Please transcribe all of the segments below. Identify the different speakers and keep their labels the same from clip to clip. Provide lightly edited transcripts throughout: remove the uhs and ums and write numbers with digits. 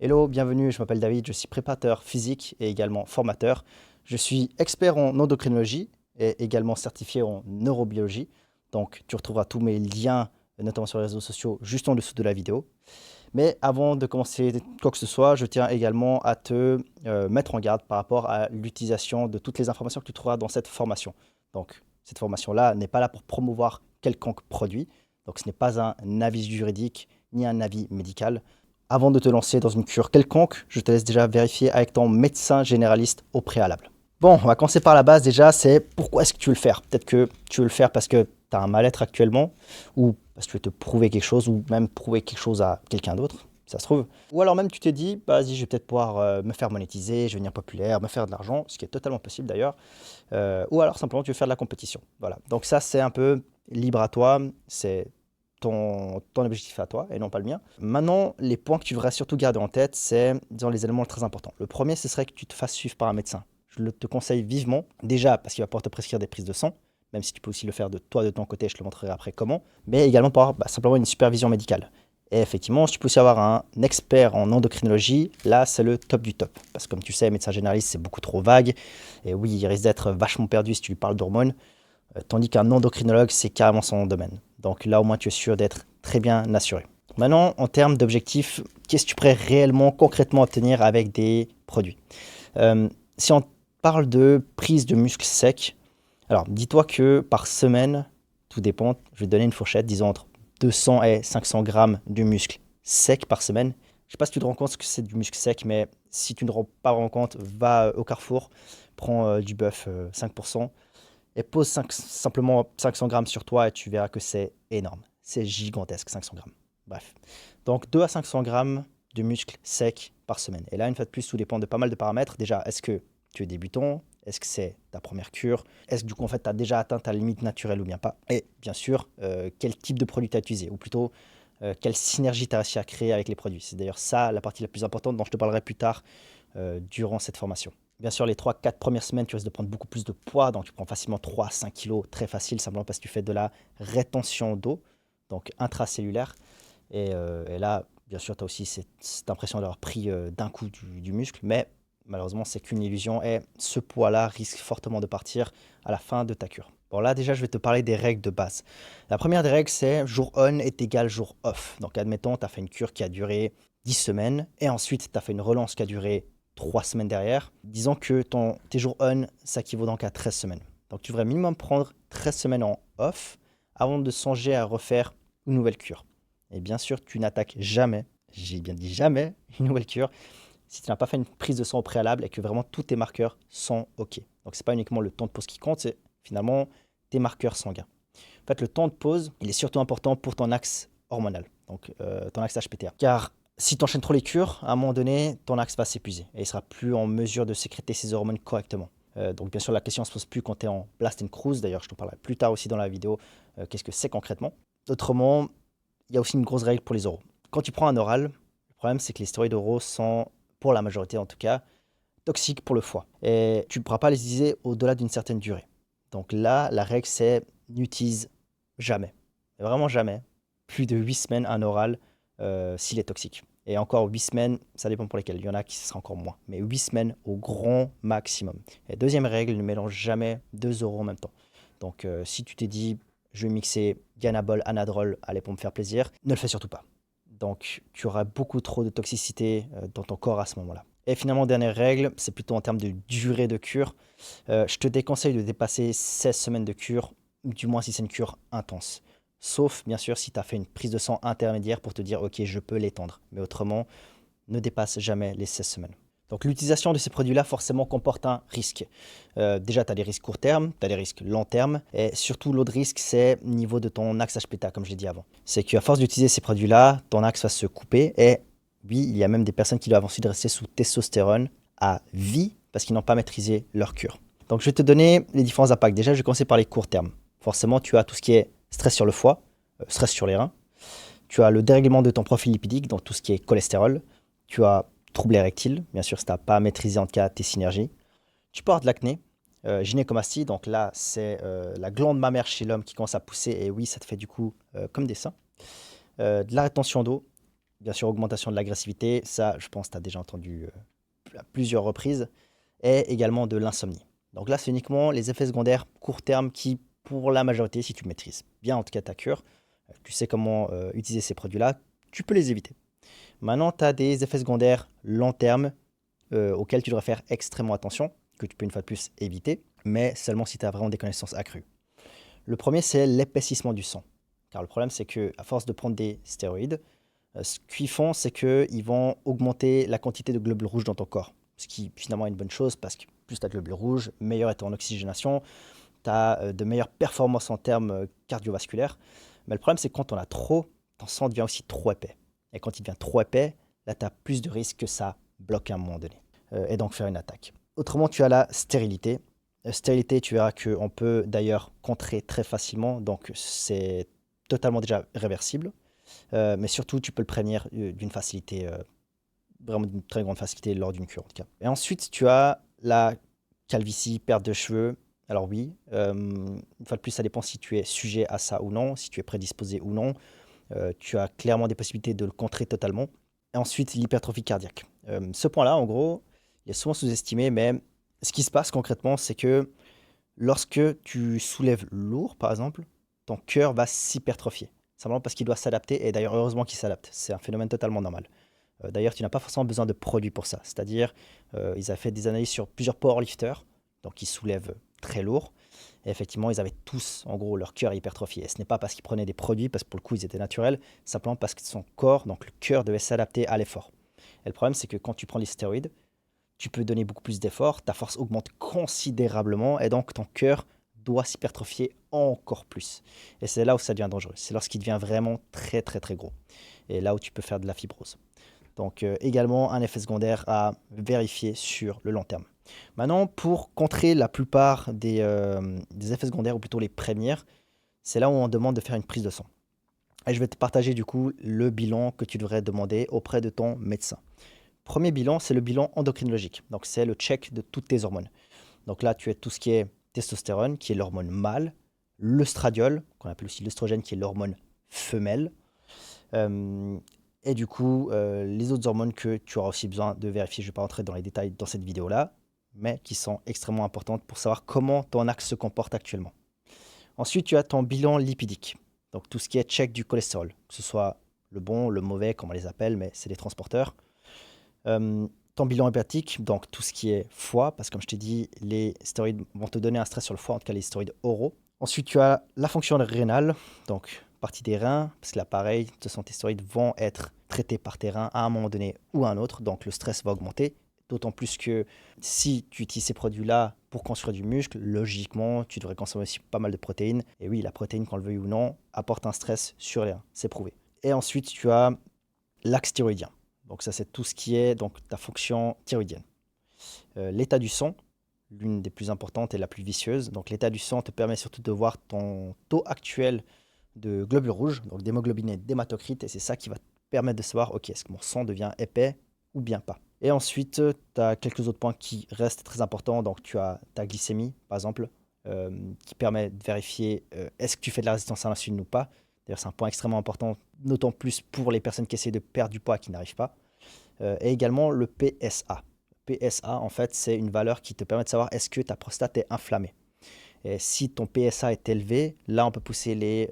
Speaker 1: Hello, bienvenue, je m'appelle David, je suis préparateur physique et également formateur. Je suis expert en endocrinologie et également certifié en neurobiologie. Donc, tu retrouveras tous mes liens, notamment sur les réseaux sociaux, juste en dessous de la vidéo. Mais avant de commencer quoi que ce soit, je tiens également à te mettre en garde par rapport à l'utilisation de toutes les informations que tu trouveras dans cette formation. Donc, cette formation-là n'est pas là pour promouvoir quelconque produit. Donc, ce n'est pas un avis juridique ni un avis médical. Avant de te lancer dans une cure quelconque, je te laisse déjà vérifier avec ton médecin généraliste au préalable. Bon, on va commencer par la base déjà, c'est pourquoi est-ce que tu veux le faire? Peut-être que tu veux le faire parce que tu as un mal-être actuellement, ou parce que tu veux te prouver quelque chose, ou même prouver quelque chose à quelqu'un d'autre, ça se trouve. Ou alors même tu t'es dit, bah, vas-y, je vais peut-être pouvoir me faire monétiser, je vais devenir populaire, me faire de l'argent, ce qui est totalement possible d'ailleurs. Ou alors simplement tu veux faire de la compétition. Voilà. Donc ça, c'est un peu libre à toi, c'est ton objectif à toi et non pas le mien. Maintenant, les points que tu devrais surtout garder en tête, c'est, disons, les éléments très importants. Le premier, ce serait que tu te fasses suivre par un médecin. Je te conseille vivement, déjà parce qu'il va pouvoir te prescrire des prises de sang, même si tu peux aussi le faire de toi, de ton côté, je te le montrerai après comment, mais également pour avoir simplement une supervision médicale. Et effectivement, si tu peux aussi avoir un expert en endocrinologie, là, c'est le top du top. Parce que comme tu sais, médecin généraliste, c'est beaucoup trop vague. Et oui, il risque d'être vachement perdu si tu lui parles d'hormones. Tandis qu'un endocrinologue, c'est carrément son domaine. Donc là, au moins, tu es sûr d'être très bien assuré. Maintenant, en termes d'objectifs, qu'est-ce que tu pourrais réellement, concrètement obtenir avec des produits? Si on parle de prise de muscle sec, alors dis-toi que par semaine, tout dépend, je vais te donner une fourchette, disons entre 200 et 500 grammes de muscle sec par semaine. Je ne sais pas si tu te rends compte ce que c'est du muscle sec, mais si tu ne te rends pas vraiment compte, va au Carrefour, prends du bœuf 5%, et pose simplement 500 grammes sur toi et tu verras que c'est énorme. C'est gigantesque, 500 grammes. Bref. Donc 2 à 500 grammes de muscles secs par semaine. Et là, une fois de plus, tout dépend de pas mal de paramètres. Déjà, est-ce que tu es débutant? Est-ce que c'est ta première cure? Est-ce que du coup, en fait, tu as déjà atteint ta limite naturelle ou bien pas? Et bien sûr, quel type de produit tu as utilisé? Ou plutôt, quelle synergie tu as réussi à créer avec les produits? C'est d'ailleurs ça la partie la plus importante dont je te parlerai plus tard durant cette formation. Bien sûr, les 3-4 premières semaines, tu risques de prendre beaucoup plus de poids, donc tu prends facilement 3 à 5 kilos, très facile, simplement parce que tu fais de la rétention d'eau, donc intracellulaire. Et là, bien sûr, tu as aussi cette impression d'avoir pris d'un coup du muscle, mais malheureusement, c'est qu'une illusion et ce poids-là risque fortement de partir à la fin de ta cure. Bon, là, déjà, je vais te parler des règles de base. La première des règles, c'est jour on est égal jour off. Donc, admettons, tu as fait une cure qui a duré 10 semaines et ensuite, tu as fait une relance qui a duré 3 semaines derrière. Disons que tes jours on, ça équivaut donc à 13 semaines. Donc, tu devrais minimum prendre 13 semaines en off avant de songer à refaire une nouvelle cure. Et bien sûr, tu n'attaques jamais, j'ai bien dit jamais, une nouvelle cure si tu n'as pas fait une prise de sang au préalable et que vraiment tous tes marqueurs sont OK. Donc, ce n'est pas uniquement le temps de pause qui compte, c'est finalement tes marqueurs sanguins. En fait, le temps de pause, il est surtout important pour ton axe hormonal, donc ton axe HPTA. Car si tu enchaînes trop les cures, à un moment donné, ton axe va s'épuiser et il sera plus en mesure de sécréter ses hormones correctement. Donc, bien sûr, la question ne se pose plus quand tu es en blast and cruise. D'ailleurs, je t'en parlerai plus tard aussi dans la vidéo. Qu'est-ce que c'est concrètement? Autrement, il y a aussi une grosse règle pour les oraux. Quand tu prends un oral, le problème c'est que les stéroïdes oraux sont, pour la majorité en tout cas, toxiques pour le foie. Et tu ne pourras pas les utiliser au-delà d'une certaine durée. Donc là, la règle c'est n'utilise jamais, vraiment jamais, plus de 8 semaines un oral s'il est toxique. Et encore 8 semaines, ça dépend pour lesquels. Il y en a qui sera encore moins. Mais 8 semaines au grand maximum. Et deuxième règle, ne mélange jamais deux oraux en même temps. Donc si tu t'es dit, je vais mixer Ganabol, Anadrol, allez pour me faire plaisir, ne le fais surtout pas. Donc tu auras beaucoup trop de toxicité dans ton corps à ce moment-là. Et finalement, dernière règle, c'est plutôt en termes de durée de cure. Je te déconseille de dépasser 16 semaines de cure, du moins si c'est une cure intense. Sauf, bien sûr, si tu as fait une prise de sang intermédiaire pour te dire, OK, je peux l'étendre. Mais autrement, ne dépasse jamais les 16 semaines. Donc l'utilisation de ces produits-là forcément comporte un risque. Déjà, tu as des risques court terme, tu as des risques long terme, et surtout l'autre risque, c'est au niveau de ton axe HPTA, comme je l'ai dit avant. C'est qu'à force d'utiliser ces produits-là, ton axe va se couper, et oui, il y a même des personnes qui doivent ensuite rester sous testostérone à vie, parce qu'ils n'ont pas maîtrisé leur cure. Donc je vais te donner les différents impacts. Déjà, je vais commencer par les court termes. Forcément, tu as tout ce qui est stress sur le foie, stress sur les reins. Tu as le dérèglement de ton profil lipidique, donc tout ce qui est cholestérol. Tu as troubles érectiles, bien sûr, si tu n'as pas maîtrisé en tout cas tes synergies. Tu peux avoir de l'acné, gynécomastie, donc là, c'est la glande mammaire chez l'homme qui commence à pousser, et oui, ça te fait du coup comme des seins. De la rétention d'eau, bien sûr, augmentation de l'agressivité, ça, je pense que tu as déjà entendu à plusieurs reprises, et également de l'insomnie. Donc là, c'est uniquement les effets secondaires court terme qui, pour la majorité, si tu maîtrises bien en tout cas ta cure, tu sais comment utiliser ces produits-là, tu peux les éviter. Maintenant, tu as des effets secondaires long terme auxquels tu devrais faire extrêmement attention, que tu peux une fois de plus éviter, mais seulement si tu as vraiment des connaissances accrues. Le premier, c'est l'épaississement du sang. Car le problème, c'est qu'à force de prendre des stéroïdes, ce qu'ils font, c'est qu'ils vont augmenter la quantité de globules rouges dans ton corps. Ce qui finalement est une bonne chose parce que plus tu as de globules rouges, meilleure est ton oxygénation, tu as de meilleures performances en termes cardiovasculaires. Mais le problème, c'est que quand on a trop, ton sang devient aussi trop épais. Et quand il devient trop épais, là, tu as plus de risques que ça bloque à un moment donné. Et donc faire une attaque. Autrement, tu as la stérilité. Stérilité, tu verras qu'on peut d'ailleurs contrer très facilement. Donc c'est totalement déjà réversible. Mais surtout, tu peux le prévenir d'une facilité, vraiment d'une très grande facilité lors d'une cure en tout cas. Et ensuite, tu as la calvitie, perte de cheveux. Alors oui, une fois de plus, ça dépend si tu es sujet à ça ou non, si tu es prédisposé ou non. Tu as clairement des possibilités de le contrer totalement. Et ensuite, l'hypertrophie cardiaque. Ce point-là, en gros, il est souvent sous-estimé, mais ce qui se passe concrètement, c'est que lorsque tu soulèves lourd, par exemple, ton cœur va s'hypertrophier. Simplement parce qu'il doit s'adapter, et d'ailleurs, heureusement qu'il s'adapte. C'est un phénomène totalement normal. D'ailleurs, tu n'as pas forcément besoin de produits pour ça. C'est-à-dire, ils avaient fait des analyses sur plusieurs powerlifters, donc ils soulèvent très lourd. Et effectivement, ils avaient tous, en gros, leur cœur hypertrophié. Et ce n'est pas parce qu'ils prenaient des produits, parce que pour le coup, ils étaient naturels, simplement parce que son corps, donc le cœur, devait s'adapter à l'effort. Et le problème, c'est que quand tu prends les stéroïdes, tu peux donner beaucoup plus d'efforts, ta force augmente considérablement, et donc ton cœur doit s'hypertrophier encore plus. Et c'est là où ça devient dangereux. C'est lorsqu'il devient vraiment très très très gros. Et là où tu peux faire de la fibrose. Donc également un effet secondaire à vérifier sur le long terme. Maintenant, pour contrer la plupart des effets secondaires, ou plutôt les prévenir, c'est là où on demande de faire une prise de sang. Et je vais te partager du coup le bilan que tu devrais demander auprès de ton médecin. Premier bilan, c'est le bilan endocrinologique. Donc c'est le check de toutes tes hormones. Donc là, tu as tout ce qui est testostérone, qui est l'hormone mâle, l'œstradiol, qu'on appelle aussi l'œstrogène, qui est l'hormone femelle, euh, et du coup, les autres hormones que tu auras aussi besoin de vérifier, je ne vais pas rentrer dans les détails dans cette vidéo-là, mais qui sont extrêmement importantes pour savoir comment ton axe se comporte actuellement. Ensuite, tu as ton bilan lipidique, donc tout ce qui est check du cholestérol, que ce soit le bon, le mauvais, comme on les appelle, mais c'est des transporteurs. Ton bilan hépatique, donc tout ce qui est foie, parce que comme je t'ai dit, les stéroïdes vont te donner un stress sur le foie, en tout cas les stéroïdes oraux. Ensuite, tu as la fonction rénale, donc partie des reins, parce que là, pareil, tes stéroïdes vont être traités par tes reins à un moment donné ou à un autre, donc le stress va augmenter. D'autant plus que si tu utilises ces produits-là pour construire du muscle, logiquement, tu devrais consommer aussi pas mal de protéines. Et oui, la protéine, qu'on le veuille ou non, apporte un stress sur les reins, c'est prouvé. Et ensuite, tu as l'axe thyroïdien. Donc ça, c'est tout ce qui est donc ta fonction thyroïdienne. L'état du sang, l'une des plus importantes et la plus vicieuse. Donc l'état du sang te permet surtout de voir ton taux actuel de globules rouges, donc d'hémoglobine et d'hématocrite, et c'est ça qui va te permettre de savoir, ok, est-ce que mon sang devient épais ou bien pas. Et ensuite, tu as quelques autres points qui restent très importants. Donc tu as ta glycémie, par exemple, qui permet de vérifier est-ce que tu fais de la résistance à l'insuline ou pas. D'ailleurs, c'est un point extrêmement important, d'autant plus pour les personnes qui essaient de perdre du poids et qui n'arrivent pas. Et également le PSA. Le PSA, en fait, c'est une valeur qui te permet de savoir est-ce que ta prostate est inflammée. Et si ton PSA est élevé, là, on peut pousser les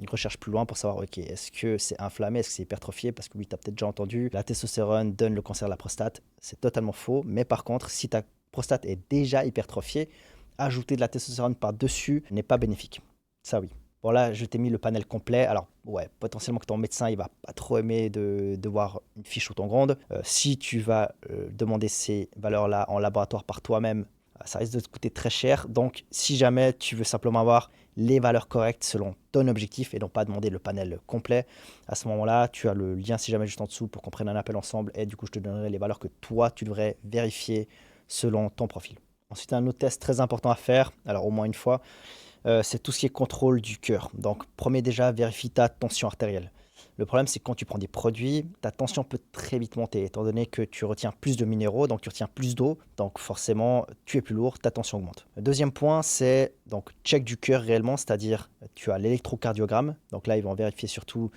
Speaker 1: recherches plus loin pour savoir, ok, est-ce que c'est inflammé, est-ce que c'est hypertrophié? Parce que oui, tu as peut-être déjà entendu, la testostérone donne le cancer de la prostate. C'est totalement faux. Mais par contre, si ta prostate est déjà hypertrophiée, ajouter de la testostérone par-dessus n'est pas bénéfique. Ça, oui. Bon, là, je t'ai mis le panel complet. Alors, ouais, potentiellement que ton médecin, il va pas trop aimer de voir une fiche autant grande. Si tu vas demander ces valeurs-là en laboratoire par toi-même, ça risque de te coûter très cher. Donc, si jamais tu veux simplement avoir les valeurs correctes selon ton objectif et non pas demander le panel complet, à ce moment-là, tu as le lien si jamais juste en dessous pour qu'on prenne un appel ensemble et du coup, je te donnerai les valeurs que toi, tu devrais vérifier selon ton profil. Ensuite, un autre test très important à faire, alors au moins une fois, c'est tout ce qui est contrôle du cœur. Donc, premier déjà, vérifie ta tension artérielle. Le problème, c'est que quand tu prends des produits, ta tension peut très vite monter, étant donné que tu retiens plus de minéraux, donc tu retiens plus d'eau, donc forcément, tu es plus lourd, ta tension augmente. Le deuxième point, c'est donc check du cœur réellement, c'est-à-dire tu as l'électrocardiogramme. Donc là, ils vont vérifier surtout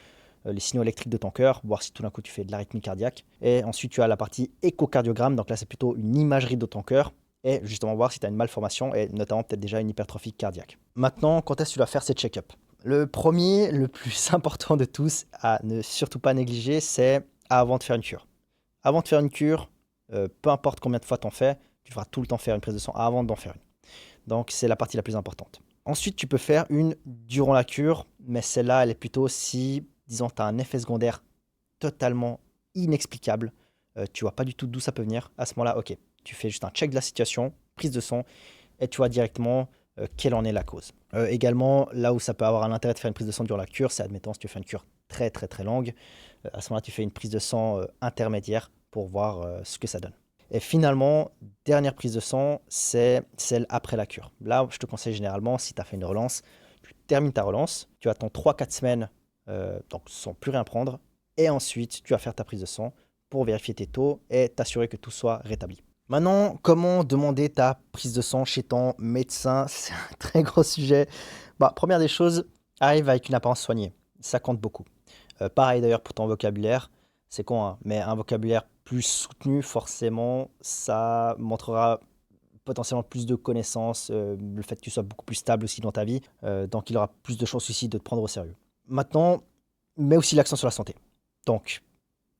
Speaker 1: les signaux électriques de ton cœur, voir si tout d'un coup tu fais de l'arythmie cardiaque. Et ensuite, tu as la partie échocardiogramme, donc là, c'est plutôt une imagerie de ton cœur et justement voir si tu as une malformation et notamment peut-être déjà une hypertrophie cardiaque. Maintenant, quand est-ce que tu dois faire ces check-ups? Le premier, le plus important de tous à ne surtout pas négliger, c'est avant de faire une cure. Avant de faire une cure, peu importe combien de fois tu en fais, tu devras tout le temps faire une prise de sang avant d'en faire une. Donc, c'est la partie la plus importante. Ensuite, tu peux faire une durant la cure, mais celle-là, elle est plutôt si, disons, tu as un effet secondaire totalement inexplicable, tu vois pas du tout d'où ça peut venir. À ce moment-là, ok, tu fais juste un check de la situation, prise de sang, et tu vois directement quelle en est la cause. Également, là où ça peut avoir un intérêt de faire une prise de sang durant la cure, c'est admettons si tu fais une cure très très très longue, à ce moment-là, tu fais une prise de sang intermédiaire pour voir ce que ça donne. Et finalement, dernière prise de sang, c'est celle après la cure. Là, je te conseille généralement, si tu as fait une relance, tu termines ta relance, tu attends 3-4 semaines, donc sans plus rien prendre, et ensuite tu vas faire ta prise de sang pour vérifier tes taux et t'assurer que tout soit rétabli. Maintenant, comment demander ta prise de sang chez ton médecin? C'est un très gros sujet. Bah, première des choses, arrive avec une apparence soignée. Ça compte beaucoup. Pareil d'ailleurs pour ton vocabulaire. C'est con, hein, mais un vocabulaire plus soutenu, forcément, ça montrera potentiellement plus de connaissances, le fait que tu sois beaucoup plus stable aussi dans ta vie. Donc il aura plus de chances aussi de te prendre au sérieux. Maintenant, mets aussi l'accent sur la santé. Donc,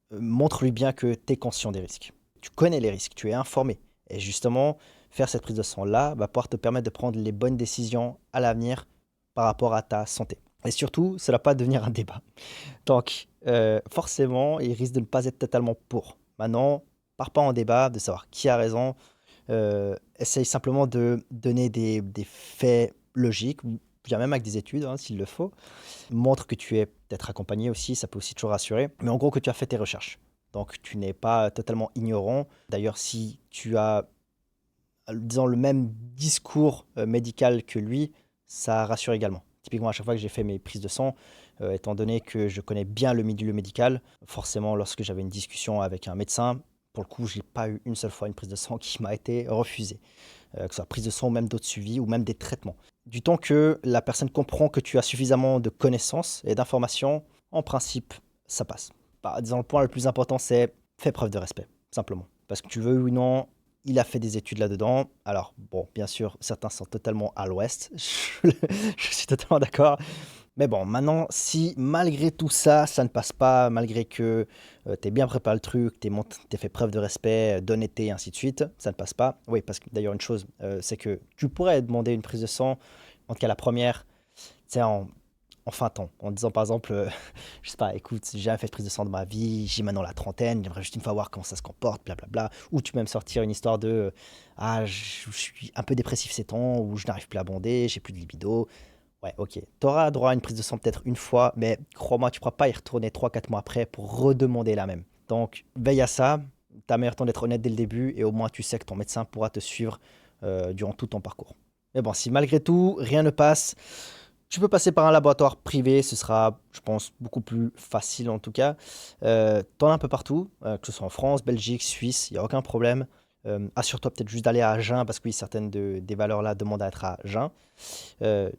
Speaker 1: montre-lui bien que tu es conscient des risques. Tu connais les risques, tu es informé. Et justement, faire cette prise de sang-là va pouvoir te permettre de prendre les bonnes décisions à l'avenir par rapport à ta santé. Et surtout, ça ne va pas devenir un débat. Donc, forcément, il risque de ne pas être totalement pour. Maintenant, pars pas en débat, de savoir qui a raison. Essaye simplement de donner des faits logiques, ou bien même avec des études, hein, s'il le faut. Montre que tu es peut-être accompagné aussi, ça peut aussi toujours rassurer. Mais en gros, que tu as fait tes recherches. Donc, tu n'es pas totalement ignorant. D'ailleurs, si tu as, disons, le même discours médical que lui, ça rassure également. Typiquement, à chaque fois que j'ai fait mes prises de sang, étant donné que je connais bien le milieu médical, forcément, lorsque j'avais une discussion avec un médecin, pour le coup, je n'ai pas eu une seule fois une prise de sang qui m'a été refusée. Que ce soit prise de sang ou même d'autres suivis ou même des traitements. Du temps que la personne comprend que tu as suffisamment de connaissances et d'informations, en principe, ça passe. Bah, disons, le point le plus important, c'est fais preuve de respect, simplement. Parce que tu veux ou non, il a fait des études là-dedans. Alors, bon, bien sûr, certains sont totalement à l'ouest. Je suis totalement d'accord. Mais bon, maintenant, si malgré tout ça, ça ne passe pas, malgré que tu aies bien préparé le truc, tu aies fait preuve de respect, d'honnêteté, et ainsi de suite, ça ne passe pas. Oui, parce que d'ailleurs, une chose, c'est que tu pourrais demander une prise de sang, en tout cas la première, tu sais, en fin temps, en disant par exemple, je sais pas, écoute, j'ai jamais fait de prise de sang de ma vie, j'ai maintenant la trentaine, j'aimerais juste une fois voir comment ça se comporte, blablabla. Ou tu peux même sortir une histoire de ah, je suis un peu dépressif ces temps, ou je n'arrive plus à bonder, j'ai plus de libido. Ouais, ok. Tu auras droit à une prise de sang peut-être une fois, mais crois-moi, tu ne pourras pas y retourner 3-4 mois après pour redemander la même. Donc, veille à ça. Tu as meilleur temps d'être honnête dès le début et au moins tu sais que ton médecin pourra te suivre durant tout ton parcours. Mais bon, si malgré tout, rien ne passe, tu peux passer par un laboratoire privé. Ce sera, je pense, beaucoup plus facile en tout cas. Tu en as un peu partout, que ce soit en France, Belgique, Suisse, il n'y a aucun problème. Assure-toi peut-être juste d'aller à Agen parce que oui, certaines des valeurs là demandent à être à Agen.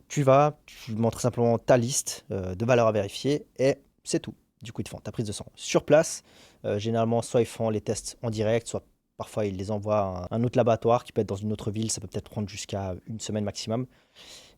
Speaker 1: Tu vas, tu montres simplement ta liste de valeurs à vérifier et c'est tout. Du coup, ils te font ta prise de sang sur place. Généralement, soit ils font les tests en direct, soit parfois ils les envoient à un autre laboratoire qui peut être dans une autre ville. Ça peut peut-être prendre jusqu'à une semaine maximum.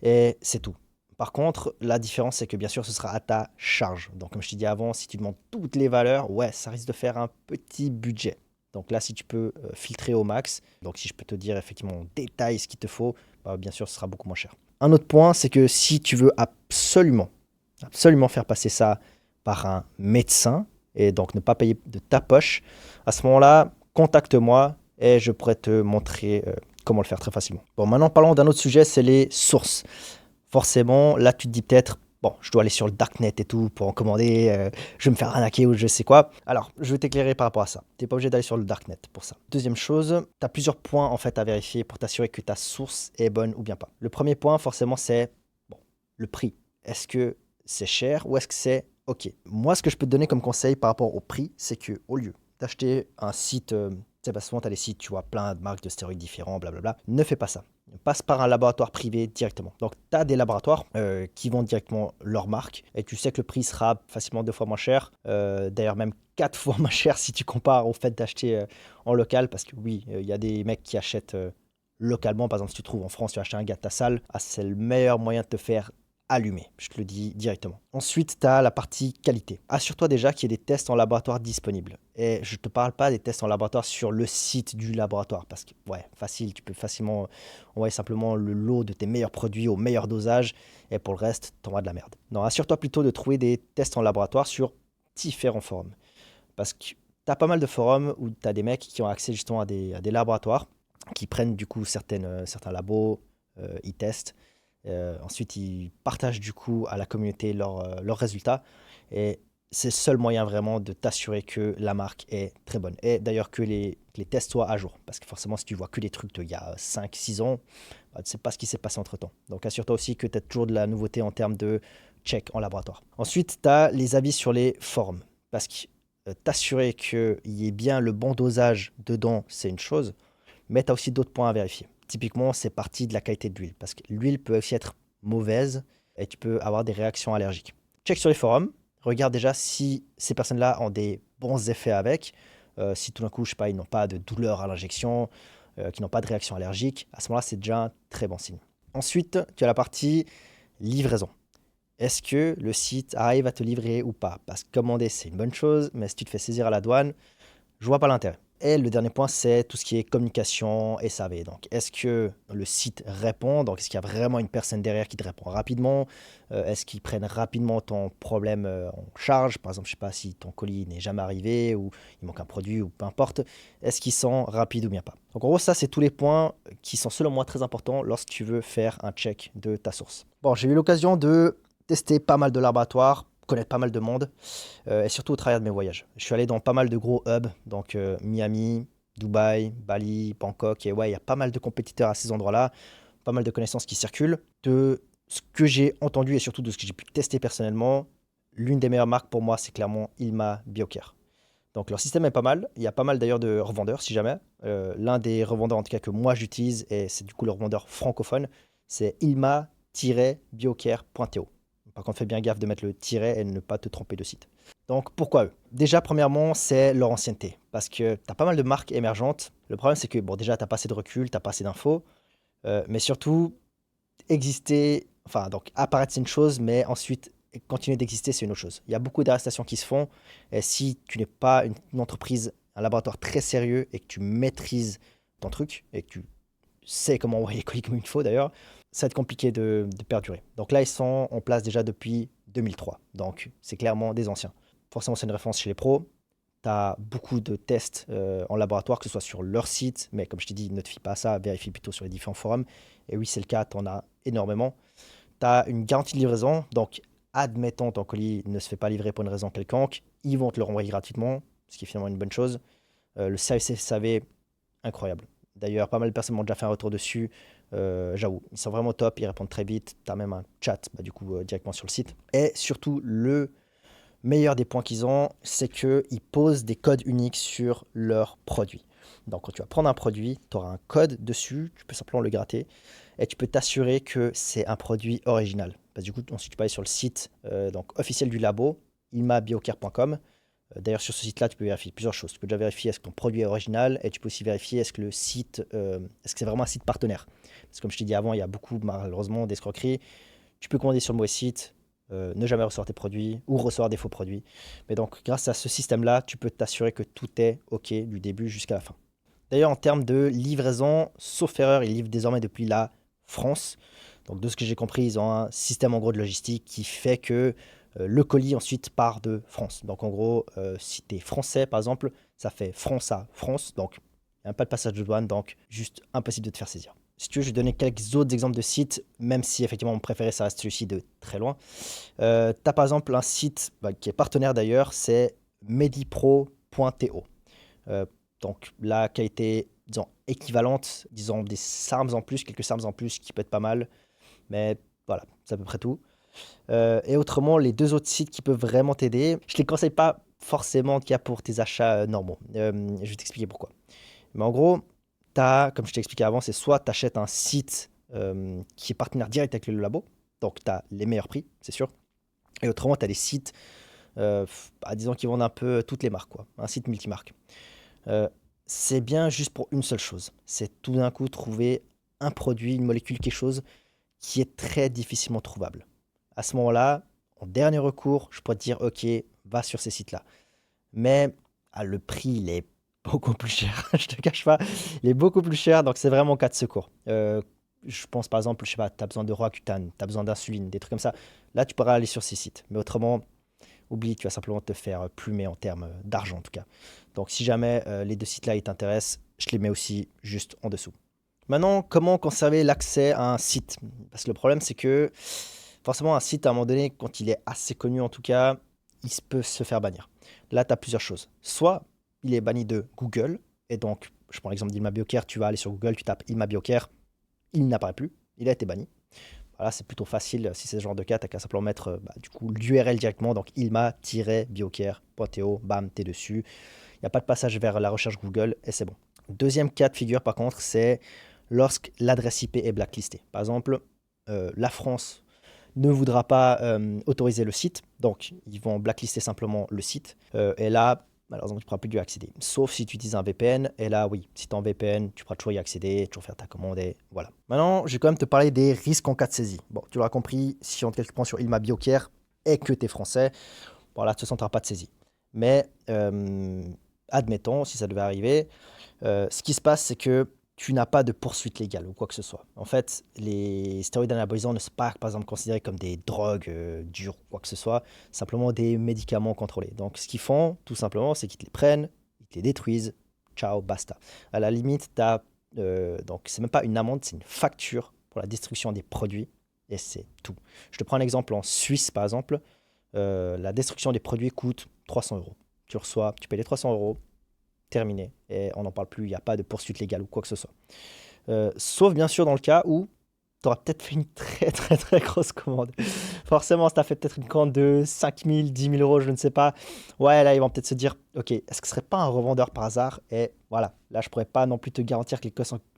Speaker 1: Et c'est tout. Par contre, la différence, c'est que bien sûr, ce sera à ta charge. Donc, comme je t'ai dit avant, si tu demandes toutes les valeurs, ouais, ça risque de faire un petit budget. Donc là, si tu peux filtrer au max, donc si je peux te dire effectivement en détail ce qu'il te faut, bah, bien sûr, ce sera beaucoup moins cher. Un autre point, c'est que si tu veux absolument, absolument faire passer ça par un médecin, et donc ne pas payer de ta poche, à ce moment-là, contacte-moi et je pourrais te montrer comment le faire très facilement. Bon, maintenant, parlons d'un autre sujet, c'est les sources. Forcément, là, tu te dis peut-être, bon, je dois aller sur le darknet et tout pour en commander, je vais me faire arnaquer ou je sais quoi. Alors, je vais t'éclairer par rapport à ça. Tu n'es pas obligé d'aller sur le darknet pour ça. Deuxième chose, tu as plusieurs points en fait à vérifier pour t'assurer que ta source est bonne ou bien pas. Le premier point, forcément, c'est bon, le prix. Est-ce que c'est cher ou est-ce que c'est OK? Moi, ce que je peux te donner comme conseil par rapport au prix, c'est que au lieu d'acheter un site, tu sais, souvent tu as des sites, tu vois, plein de marques de stéroïdes différents, blablabla, ne fais pas ça. passe par un laboratoire privé directement. Donc, tu as des laboratoires qui vendent directement leur marque et tu sais que le prix sera facilement 2 fois moins cher. D'ailleurs, même 4 fois moins cher si tu compares au fait d'acheter en local. Parce que oui, il y a des mecs qui achètent localement. Par exemple, si tu trouves en France, tu as acheté un gars de ta salle, c'est le meilleur moyen de te faire allumer. Je te le dis directement. Ensuite, tu as la partie qualité. Assure-toi déjà qu'il y ait des tests en laboratoire disponibles. Et je ne te parle pas des tests en laboratoire sur le site du laboratoire. Parce que, ouais, facile, tu peux facilement envoyer simplement le lot de tes meilleurs produits au meilleur dosage. Et pour le reste, tu auras de la merde. Non, assure-toi plutôt de trouver des tests en laboratoire sur différents forums. Parce que tu as pas mal de forums où tu as des mecs qui ont accès justement à des laboratoires qui prennent du coup certains labos, ils testent. Ensuite, ils partagent du coup à la communauté leurs résultats. Et c'est le seul moyen vraiment de t'assurer que la marque est très bonne. Et d'ailleurs que les tests soient à jour. Parce que forcément, si tu vois que des trucs d'il y a 5 6 ans, bah, tu ne sais pas ce qui s'est passé entre-temps. Donc assure-toi aussi que tu as toujours de la nouveauté en termes de check en laboratoire. Ensuite, tu as les avis sur les forums. Parce que t'assurer qu'il y ait bien le bon dosage dedans, c'est une chose. Mais tu as aussi d'autres points à vérifier. Typiquement, c'est partie de la qualité de l'huile. Parce que l'huile peut aussi être mauvaise et tu peux avoir des réactions allergiques. Check sur les forums. Regarde déjà si ces personnes-là ont des bons effets avec. Si tout d'un coup, je sais pas, ils n'ont pas de douleur à l'injection, qu'ils n'ont pas de réaction allergique, à ce moment-là, c'est déjà un très bon signe. Ensuite, tu as la partie livraison. Est-ce que le site arrive à te livrer ou pas? Parce que commander, c'est une bonne chose, mais si tu te fais saisir à la douane, je vois pas l'intérêt. Et le dernier point, c'est tout ce qui est communication SAV. Donc, est-ce que le site répond? Donc, est-ce qu'il y a vraiment une personne derrière qui te répond rapidement? Est-ce qu'ils prennent rapidement ton problème en charge? Par exemple, je sais pas si ton colis n'est jamais arrivé ou il manque un produit ou peu importe. Est-ce qu'ils sont rapides ou bien pas? Donc, en gros, ça, c'est tous les points qui sont selon moi très importants lorsque tu veux faire un check de ta source. Bon, j'ai eu l'occasion de tester pas mal de laboratoires, connaître pas mal de monde, et surtout au travers de mes voyages. Je suis allé dans pas mal de gros hubs, donc Miami, Dubaï, Bali, Bangkok, et ouais, il y a pas mal de compétiteurs à ces endroits-là, pas mal de connaissances qui circulent. De ce que j'ai entendu et surtout de ce que j'ai pu tester personnellement, l'une des meilleures marques pour moi, c'est clairement Ilma Biocare. Donc leur système est pas mal. Il y a pas mal d'ailleurs de revendeurs, si jamais. L'un des revendeurs en tout cas que moi j'utilise, et c'est du coup le revendeur francophone, c'est ilma-biocare.to. Par contre, fais bien gaffe de mettre le tiret et ne pas te tromper de site. Donc pourquoi eux? Déjà, premièrement, c'est leur ancienneté. Parce que tu as pas mal de marques émergentes. Le problème, c'est que bon, déjà, tu n'as pas assez de recul, tu n'as pas assez d'infos. Mais surtout, exister, enfin, donc apparaître, c'est une chose, mais ensuite, continuer d'exister, c'est une autre chose. Il y a beaucoup d'arrestations qui se font. Et si tu n'es pas une entreprise, un laboratoire très sérieux et que tu maîtrises ton truc et que tu sais comment envoyer les colis comme il faut d'ailleurs, ça va être compliqué de perdurer. Donc là, ils sont en place déjà depuis 2003. Donc c'est clairement des anciens. Forcément, c'est une référence chez les pros. Tu as beaucoup de tests en laboratoire, que ce soit sur leur site, mais comme je t'ai dit, ne te fie pas à ça, vérifie plutôt sur les différents forums. Et oui, c'est le cas, tu en as énormément. Tu as une garantie de livraison, donc admettons ton colis ne se fait pas livrer pour une raison quelconque, ils vont te le renvoyer gratuitement, ce qui est finalement une bonne chose. Le service SAV, incroyable. D'ailleurs, pas mal de personnes m'ont déjà fait un retour dessus. J'avoue, ils sont vraiment top, ils répondent très vite. Tu as même un chat, bah, du coup, directement sur le site. Et surtout, le meilleur des points qu'ils ont, c'est qu'ils posent des codes uniques sur leurs produits. Donc, quand tu vas prendre un produit, tu auras un code dessus, tu peux simplement le gratter, et tu peux t'assurer que c'est un produit original. Parce que du coup, ensuite, tu peux aller sur le site donc, officiel du labo, ilmabiocare.com. D'ailleurs, sur ce site-là, tu peux vérifier plusieurs choses. Tu peux déjà vérifier est-ce que ton produit est original et tu peux aussi vérifier est-ce que le site, est-ce que c'est vraiment un site partenaire. Parce que comme je t'ai dit avant, il y a beaucoup malheureusement d'escroqueries. Tu peux commander sur le mauvais site, ne jamais recevoir tes produits ou recevoir des faux produits. Mais donc, grâce à ce système-là, tu peux t'assurer que tout est OK du début jusqu'à la fin. D'ailleurs, en termes de livraison, sauf erreur, ils livrent désormais depuis la France. Donc, de ce que j'ai compris, ils ont un système en gros de logistique qui fait que le colis ensuite part de France. Donc, en gros, si tu es français, par exemple, ça fait France à France. Donc, il n'y a pas de passage de douane, donc juste impossible de te faire saisir. Si tu veux, je vais donner quelques autres exemples de sites, même si effectivement mon préféré, ça reste celui-ci de très loin. Tu as par exemple un site qui est partenaire d'ailleurs, c'est medipro.to. Euh, donc la qualité, disons, équivalente, disons des SARMs en plus, quelques SARMs en plus qui peut être pas mal, mais voilà, c'est à peu près tout. Et autrement, les deux autres sites qui peuvent vraiment t'aider, je ne les conseille pas forcément qu'il y a pour tes achats normaux. Je vais t'expliquer pourquoi. Mais en gros, comme je t'ai expliqué avant, c'est soit tu achètes un site qui est partenaire direct avec le labo, donc tu as les meilleurs prix, c'est sûr. Et autrement, tu as des sites, disons, qui vendent un peu toutes les marques, quoi. Un site multimarque. Euh, c'est bien juste pour une seule chose. C'est tout d'un coup trouver un produit, une molécule, quelque chose qui est très difficilement trouvable. À ce moment-là, en dernier recours, je pourrais te dire, OK, va sur ces sites-là. Mais le prix, il est beaucoup plus cher. Je te cache pas, il est beaucoup plus cher, donc c'est vraiment cas de secours. Je pense par exemple, je sais pas, tu as besoin de Roaccutane, tu as besoin d'insuline, des trucs comme ça. Là, tu pourras aller sur ces sites. Mais autrement, oublie, tu vas simplement te faire plumer en termes d'argent en tout cas. Donc si jamais les deux sites-là ils t'intéressent, je les mets aussi juste en dessous. Maintenant, comment conserver l'accès à un site? Parce que le problème, c'est que forcément, un site, à un moment donné, quand il est assez connu en tout cas, peut se faire bannir. Là, tu as plusieurs choses. Soit il est banni de Google, et donc, je prends l'exemple d'Ilma Biocare, tu vas aller sur Google, tu tapes Ilma Biocare, il n'apparaît plus, il a été banni. Voilà, c'est plutôt facile. Si c'est ce genre de cas, tu n'as qu'à simplement mettre du coup l'URL directement, donc ilma-biocare.to, bam, t'es dessus. Il n'y a pas de passage vers la recherche Google et c'est bon. Deuxième cas de figure, par contre, c'est lorsque l'adresse IP est blacklistée. Par exemple, la France ne voudra pas autoriser le site, donc ils vont blacklister simplement le site. Et là, malheureusement, tu ne pourras plus y accéder. Sauf si tu utilises un VPN, et là, oui, si tu es en VPN, tu pourras toujours y accéder, toujours faire ta commande, et voilà. Maintenant, je vais quand même te parler des risques en cas de saisie. Bon, tu l'auras compris, si on te prend sur Ilma Biocare et que tu es français, bon là, tu ne sentiras pas de saisie. Mais admettons, si ça devait arriver, ce qui se passe, c'est que tu n'as pas de poursuite légale ou quoi que ce soit. En fait, les stéroïdes anabolisants ne sont pas, par exemple, considérés comme des drogues dures ou quoi que ce soit, simplement des médicaments contrôlés. Donc, ce qu'ils font, tout simplement, c'est qu'ils te les prennent, ils te les détruisent, ciao, basta. À la limite, donc, c'est même pas une amende, c'est une facture pour la destruction des produits, et c'est tout. Je te prends un exemple en Suisse, par exemple, la destruction des produits coûte 300 euros. Tu payes les 300 euros, terminé. Et on n'en parle plus, il n'y a pas de poursuite légale ou quoi que ce soit. Sauf bien sûr dans le cas où tu auras peut-être fait une très très très grosse commande. Forcément, si tu as fait peut-être une commande de 5 000, 10 000 euros, je ne sais pas. Ouais, là, ils vont peut-être se dire, ok, est-ce que ce serait pas un revendeur par hasard? Et voilà, là, je pourrais pas non plus te garantir que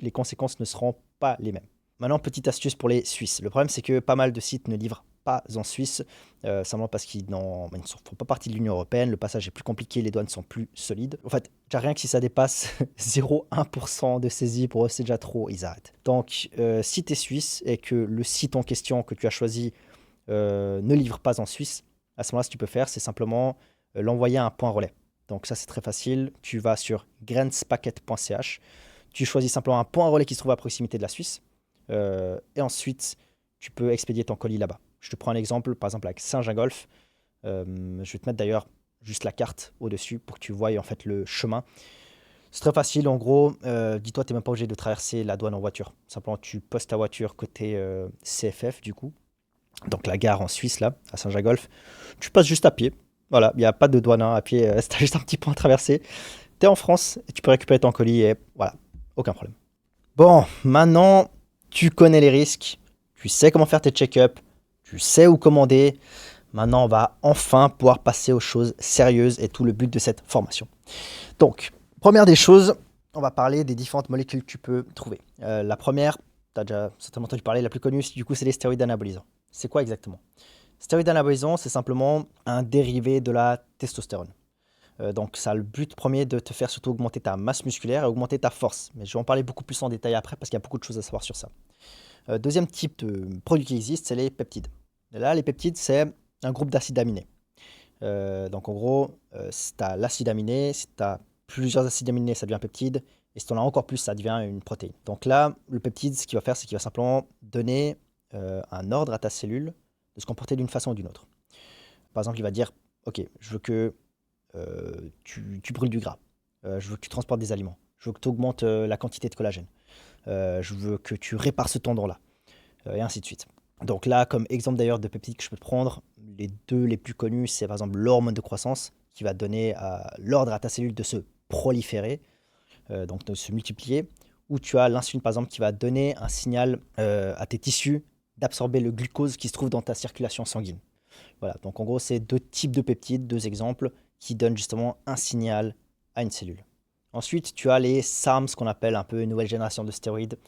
Speaker 1: les conséquences ne seront pas les mêmes. Maintenant, petite astuce pour les Suisses. Le problème, c'est que pas mal de sites ne livrent pas en Suisse, simplement parce qu'ils ne font pas partie de l'Union européenne. Le passage est plus compliqué, les douanes sont plus solides. En fait, déjà rien que si ça dépasse 0,1% de saisie, pour eux, c'est déjà trop, ils arrêtent. Donc, si tu es suisse et que le site en question que tu as choisi ne livre pas en Suisse, à ce moment-là, ce que tu peux faire, c'est simplement l'envoyer à un point relais. Donc ça, c'est très facile. Tu vas sur grenzpacket.ch, tu choisis simplement un point relais qui se trouve à proximité de la Suisse, et ensuite, tu peux expédier ton colis là-bas. Je te prends un exemple, par exemple avec Saint-Gingolf. Je vais te mettre d'ailleurs juste la carte au-dessus pour que tu voies en fait le chemin. C'est très facile, en gros, dis-toi, tu n'es même pas obligé de traverser la douane en voiture. Simplement, tu poses ta voiture côté CFF, du coup, donc la gare en Suisse, là, à Saint-Gingolf. Tu passes juste à pied. Voilà, il n'y a pas de douane hein, à pied, tu as juste un petit point à traverser. Tu es en France, et tu peux récupérer ton colis et voilà, aucun problème. Bon, maintenant, tu connais les risques, tu sais comment faire tes check-ups, tu sais où commander. Maintenant, on va enfin pouvoir passer aux choses sérieuses et tout le but de cette formation. Donc, première des choses, on va parler des différentes molécules que tu peux trouver. La première, tu as déjà certainement entendu parler, la plus connue, du coup, c'est les stéroïdes anabolisants. C'est quoi exactement? Stéroïdes anabolisants, c'est simplement un dérivé de la testostérone. Donc, ça a le but premier de te faire surtout augmenter ta masse musculaire et augmenter ta force. Mais je vais en parler beaucoup plus en détail après parce qu'il y a beaucoup de choses à savoir sur ça. Deuxième type de produit qui existe, c'est les peptides. Et là, les peptides, c'est un groupe d'acides aminés. Donc, en gros, si tu as l'acide aminé, si tu as plusieurs acides aminés, ça devient un peptide. Et si tu en as encore plus, ça devient une protéine. Donc là, le peptide, ce qu'il va faire, c'est qu'il va simplement donner un ordre à ta cellule de se comporter d'une façon ou d'une autre. Par exemple, il va dire, OK, je veux que tu brûles du gras. Je veux que tu transportes des aliments. Je veux que tu augmentes la quantité de collagène. Je veux que tu répares ce tendon-là. Et ainsi de suite. Donc là, comme exemple d'ailleurs de peptides que je peux prendre, les deux les plus connus, c'est par exemple l'hormone de croissance qui va donner l'ordre à ta cellule de se proliférer, donc de se multiplier, ou tu as l'insuline par exemple qui va donner un signal à tes tissus d'absorber le glucose qui se trouve dans ta circulation sanguine. Voilà, donc en gros, c'est deux types de peptides, deux exemples qui donnent justement un signal à une cellule. Ensuite, tu as les SARMs, qu'on appelle un peu une nouvelle génération de stéroïdes.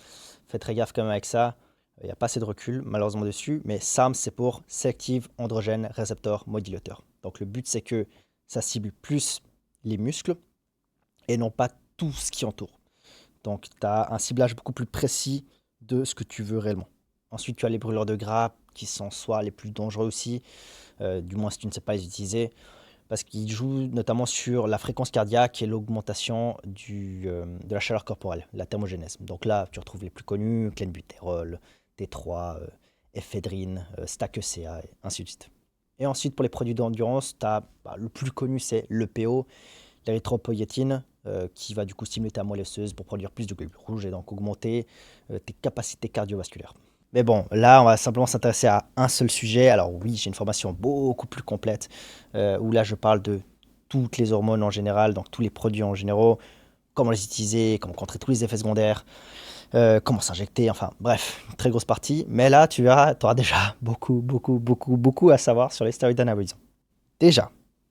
Speaker 1: Fais très gaffe quand même avec ça. Il n'y a pas assez de recul, malheureusement, dessus. Mais SARMs, c'est pour Selective Androgen Receptor Modulator. Donc, le but, c'est que ça cible plus les muscles et non pas tout ce qui entoure. Donc, tu as un ciblage beaucoup plus précis de ce que tu veux réellement. Ensuite, tu as les brûleurs de gras qui sont soit les plus dangereux aussi, du moins si tu ne sais pas les utiliser, parce qu'ils jouent notamment sur la fréquence cardiaque et l'augmentation de la chaleur corporelle, la thermogénèse. Donc là, tu retrouves les plus connus, clenbuterol, T3, ephedrine, Stac-ECA, et ainsi de suite. Et ensuite, pour les produits d'endurance, le plus connu, c'est l'EPO, l'érythropoïétine, qui va du coup stimuler ta moelle osseuse pour produire plus de globules rouges et donc augmenter tes capacités cardiovasculaires. Mais bon, là, on va simplement s'intéresser à un seul sujet. Alors oui, j'ai une formation beaucoup plus complète, où là, je parle de toutes les hormones en général, donc tous les produits en général, comment les utiliser, comment contrer tous les effets secondaires, comment s'injecter, enfin bref, très grosse partie. Mais là, tu auras déjà beaucoup à savoir sur les stéroïdes anabolisants. Déjà,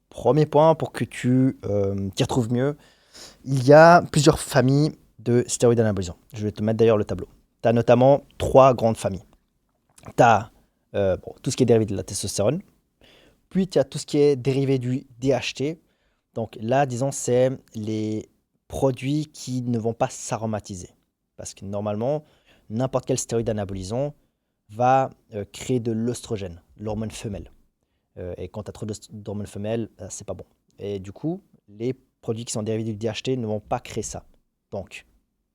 Speaker 1: premier point pour que tu t'y retrouves mieux, il y a plusieurs familles de stéroïdes anabolisants. Je vais te mettre d'ailleurs le tableau. Tu as notamment 3 grandes familles. Tu as tout ce qui est dérivé de la testostérone, puis tu as tout ce qui est dérivé du DHT. Donc là, disons, c'est les produits qui ne vont pas s'aromatiser. Parce que normalement, n'importe quel stéroïde anabolisant va créer de l'œstrogène, l'hormone femelle. Et quand tu as trop d'hormones femelles, c'est pas bon. Et du coup, les produits qui sont dérivés du DHT ne vont pas créer ça. Donc,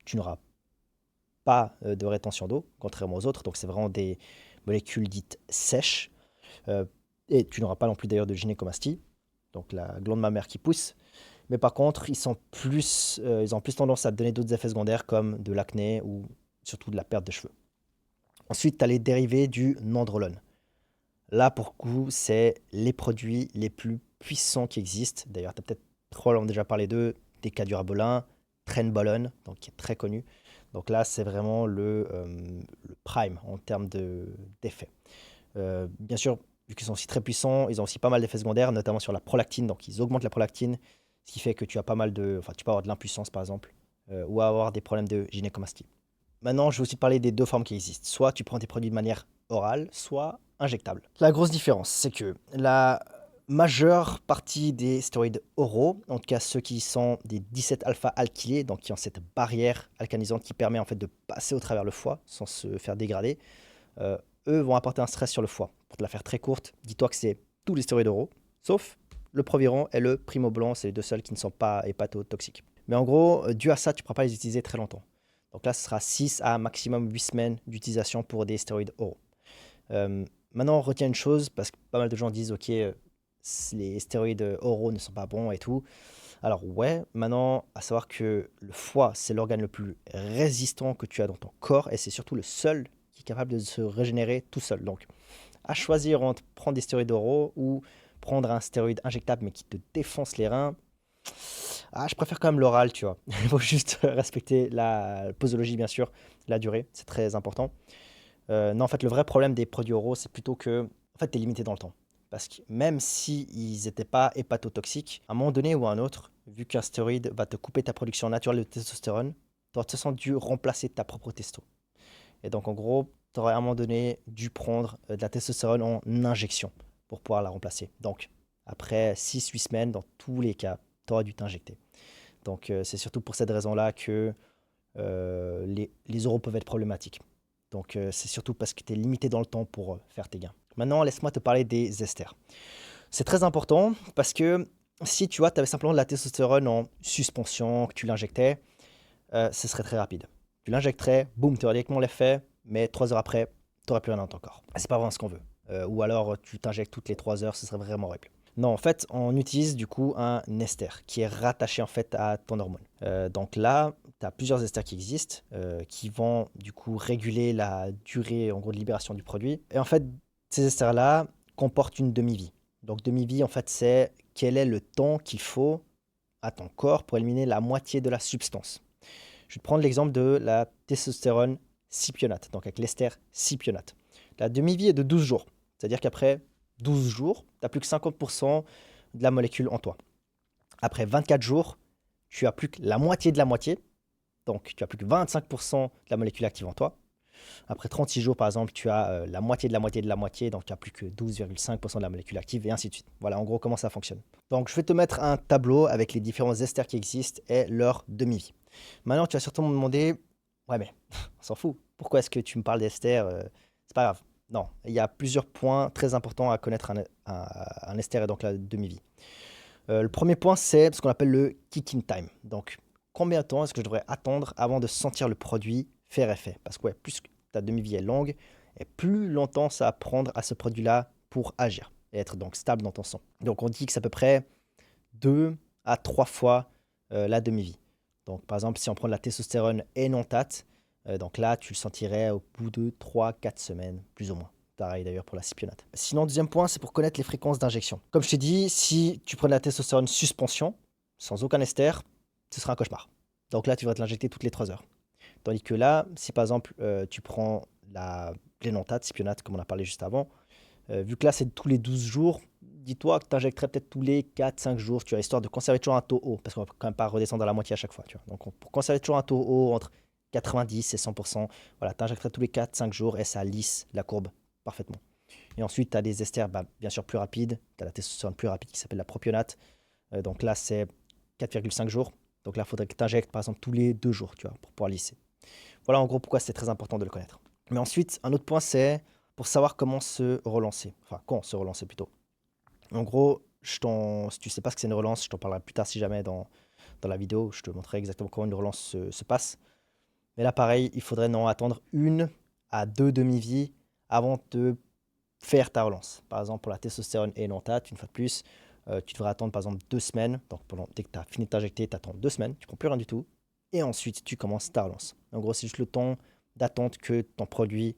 Speaker 1: tu n'auras pas de rétention d'eau, contrairement aux autres. Donc, c'est vraiment des molécules dites sèches. Et tu n'auras pas non plus d'ailleurs de gynécomastie, donc la glande mammaire qui pousse. Mais par contre, ils ont plus tendance à donner d'autres effets secondaires comme de l'acné ou surtout de la perte de cheveux. Ensuite, tu as les dérivés du nandrolone. Là, pour le coup, c'est les produits les plus puissants qui existent. D'ailleurs, tu as peut-être probablement déjà parlé d'eux, décadurabolin, trenbolone, donc qui est très connu. Donc là, c'est vraiment le prime en termes d'effets. Bien sûr, vu qu'ils sont aussi très puissants, ils ont aussi pas mal d'effets secondaires, notamment sur la prolactine. Donc, ils augmentent la prolactine, ce qui fait que tu as tu peux avoir de l'impuissance, par exemple, ou avoir des problèmes de gynécomastie. Maintenant, je vais aussi parler des 2 formes qui existent. Soit tu prends tes produits de manière orale, soit injectable. La grosse différence, c'est que la majeure partie des stéroïdes oraux, en tout cas ceux qui sont des 17-alpha-alkylés, donc qui ont cette barrière alcanisante qui permet en fait de passer au travers le foie sans se faire dégrader, euh, eux vont apporter un stress sur le foie. Pour te la faire très courte, dis-toi que c'est tous les stéroïdes oraux, sauf le Proviron et le Primobolan, c'est les 2 seuls qui ne sont pas hépatotoxiques. Mais en gros, dû à ça, tu ne pourras pas les utiliser très longtemps. Donc là, ce sera 6 à maximum 8 semaines d'utilisation pour des stéroïdes oraux. Maintenant, on retient une chose, parce que pas mal de gens disent, ok, les stéroïdes oraux ne sont pas bons et tout. Alors ouais, maintenant, à savoir que le foie, c'est l'organe le plus résistant que tu as dans ton corps, et c'est surtout le seul qui est capable de se régénérer tout seul. Donc, à choisir entre prendre des stéroïdes oraux ou prendre un stéroïde injectable, mais qui te défonce les reins, je préfère quand même l'oral, tu vois. Il faut juste respecter la posologie, bien sûr, la durée, c'est très important. Non, en fait, le vrai problème des produits oraux, c'est plutôt que, en fait, tu es limité dans le temps. Parce que même s'ils n'étaient pas hépatotoxiques, à un moment donné ou à un autre, vu qu'un stéroïde va te couper ta production naturelle de testostérone, tu auras de toute façon dû remplacer ta propre testo. Et donc, en gros, tu aurais à un moment donné dû prendre de la testostérone en injection pour pouvoir la remplacer. Donc, après 6-8 semaines, dans tous les cas, tu auras dû t'injecter. Donc, c'est surtout pour cette raison-là que les oraux peuvent être problématiques. Donc, c'est surtout parce que tu es limité dans le temps pour faire tes gains. Maintenant, laisse-moi te parler des esters. C'est très important parce que si tu avais simplement de la testostérone en suspension, que tu l'injectais, ce serait très rapide. Tu l'injecterais, boum, tu aurais directement l'effet, mais 3 heures après, tu n'aurais plus rien dans ton corps. C'est pas vraiment ce qu'on veut. Ou alors, tu t'injectes toutes les 3 heures, ce serait vraiment horrible. Non, en fait, on utilise du coup un ester qui est rattaché en fait à ton hormone. Donc là, tu as plusieurs esters qui existent, qui vont du coup réguler la durée en gros de libération du produit. Et en fait, ces esters-là comportent une demi-vie. Donc demi-vie, en fait, c'est quel est le temps qu'il faut à ton corps pour éliminer la moitié de la substance. Je vais te prendre l'exemple de la testostérone cypionate, donc avec l'ester cypionate. La demi-vie est de 12 jours. C'est-à-dire qu'après 12 jours, tu n'as plus que 50% de la molécule en toi. Après 24 jours, tu as plus que la moitié de la moitié. Donc, tu as plus que 25% de la molécule active en toi. Après 36 jours, par exemple, tu as la moitié de la moitié de la moitié, donc tu as plus que 12,5% de la molécule active, et ainsi de suite. Voilà, en gros, comment ça fonctionne. Donc, je vais te mettre un tableau avec les différents esters qui existent et leur demi-vie. Maintenant, tu vas certainement me demander, ouais, mais on s'en fout. Pourquoi est-ce que tu me parles d'ester C'est pas grave. Non, il y a plusieurs points très importants à connaître un ester et donc la demi-vie. Le premier point, c'est ce qu'on appelle le kick-in time. Donc, combien de temps est-ce que je devrais attendre avant de sentir le produit faire effet? Parce que ouais, plus ta demi-vie est longue, et plus longtemps ça va prendre à ce produit-là pour agir et être donc stable dans ton sang. Donc, on dit que c'est à peu près 2 à 3 fois la demi-vie. Donc, par exemple, si on prend de la testostérone énontate, donc là, tu le sentirais au bout de 3-4 semaines, plus ou moins. Pareil d'ailleurs pour la cypionate. Sinon, deuxième point, c'est pour connaître les fréquences d'injection. Comme je t'ai dit, si tu prends de la testostérone suspension, sans aucun ester, ce sera un cauchemar. Donc là, tu vas te l'injecter toutes les 3 heures. Tandis que là, si par exemple, tu prends l'énontate, cypionate, comme on a parlé juste avant, vu que là, c'est tous les 12 jours, dis-toi que tu injecterais peut-être tous les 4-5 jours, tu vois, histoire de conserver toujours un taux haut, parce qu'on ne va quand même pas redescendre à la moitié à chaque fois. Tu vois. Donc, pour conserver toujours un taux haut entre 90 et 100%, voilà, tu injecterais tous les 4-5 jours et ça lisse la courbe parfaitement. Et ensuite, tu as des esters bien sûr plus rapides. Tu as la testostérone plus rapide qui s'appelle la propionate. Donc là, c'est 4,5 jours. Donc là, il faudrait que tu injectes par exemple tous les 2 jours, tu vois, pour pouvoir lisser. Voilà en gros pourquoi c'est très important de le connaître. Mais ensuite, un autre point, c'est pour savoir comment se relancer. Enfin, quand se relancer plutôt. En gros, si tu ne sais pas ce que c'est une relance, je t'en parlerai plus tard si jamais dans la vidéo. Je te montrerai exactement comment une relance se passe. Mais là, pareil, il faudrait non attendre 1 à 2 demi-vies avant de faire ta relance. Par exemple, pour la testostérone énontate, une fois de plus, tu devrais attendre par exemple 2 semaines. Donc, dès que tu as fini de t'injecter, tu attends 2 semaines, tu ne prends plus rien du tout. Et ensuite, tu commences ta relance. En gros, c'est juste le temps d'attendre que ton produit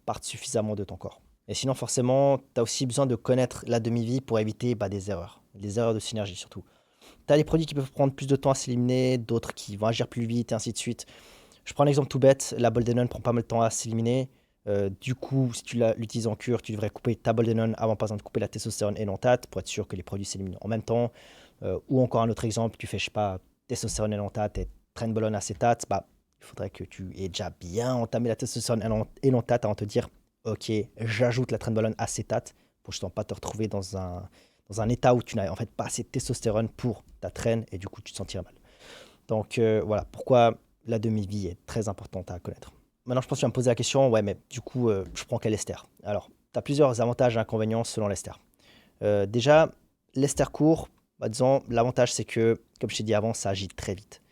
Speaker 1: parte suffisamment de ton corps. Et sinon, forcément, tu as aussi besoin de connaître la demi-vie pour éviter des erreurs de synergie surtout. Tu as des produits qui peuvent prendre plus de temps à s'éliminer, d'autres qui vont agir plus vite, et ainsi de suite. Je prends un exemple tout bête, la boldenone prend pas mal de temps à s'éliminer. Du coup, si tu l'utilises en cure, tu devrais couper ta boldenone avant par exemple de couper la testostérone énontate pour être sûr que les produits s'éliminent en même temps. Ou encore un autre exemple, tu fais, je sais pas, testostérone énontate et trenbolone acétate, il faudrait que tu aies déjà bien entamé la testostérone énontate avant de te dire, ok, j'ajoute la trenbolone acétate pour justement pas te retrouver dans un état où tu n'as en fait pas assez de testostérone pour ta traîne et du coup tu te sentiras mal. Donc voilà pourquoi la demi-vie est très importante à connaître. Maintenant, je pense que tu vas me poser la question, ouais, mais du coup, je prends quel ester? Alors, tu as plusieurs avantages et inconvénients selon l'ester. Déjà, l'ester court, disons, l'avantage c'est que, comme je t'ai dit avant, ça agit très vite.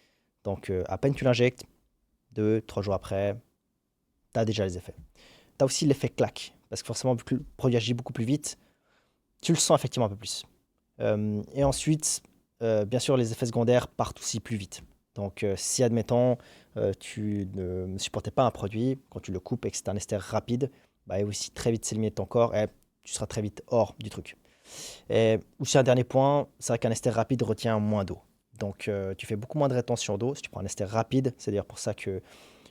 Speaker 1: Donc, à peine tu l'injectes, 2-3 jours après, tu as déjà les effets. Tu as aussi l'effet claque, parce que forcément, vu que le produit agit beaucoup plus vite, tu le sens effectivement un peu plus. Et ensuite, bien sûr, les effets secondaires partent aussi plus vite. Donc, si admettons, tu ne supportais pas un produit, quand tu le coupes et que c'est un ester rapide, il va aussi très vite s'éliminer de ton corps et tu seras très vite hors du truc. Et aussi, un dernier point, c'est vrai qu'un ester rapide retient moins d'eau. Donc, tu fais beaucoup moins de rétention d'eau si tu prends un ester rapide. C'est d'ailleurs pour ça que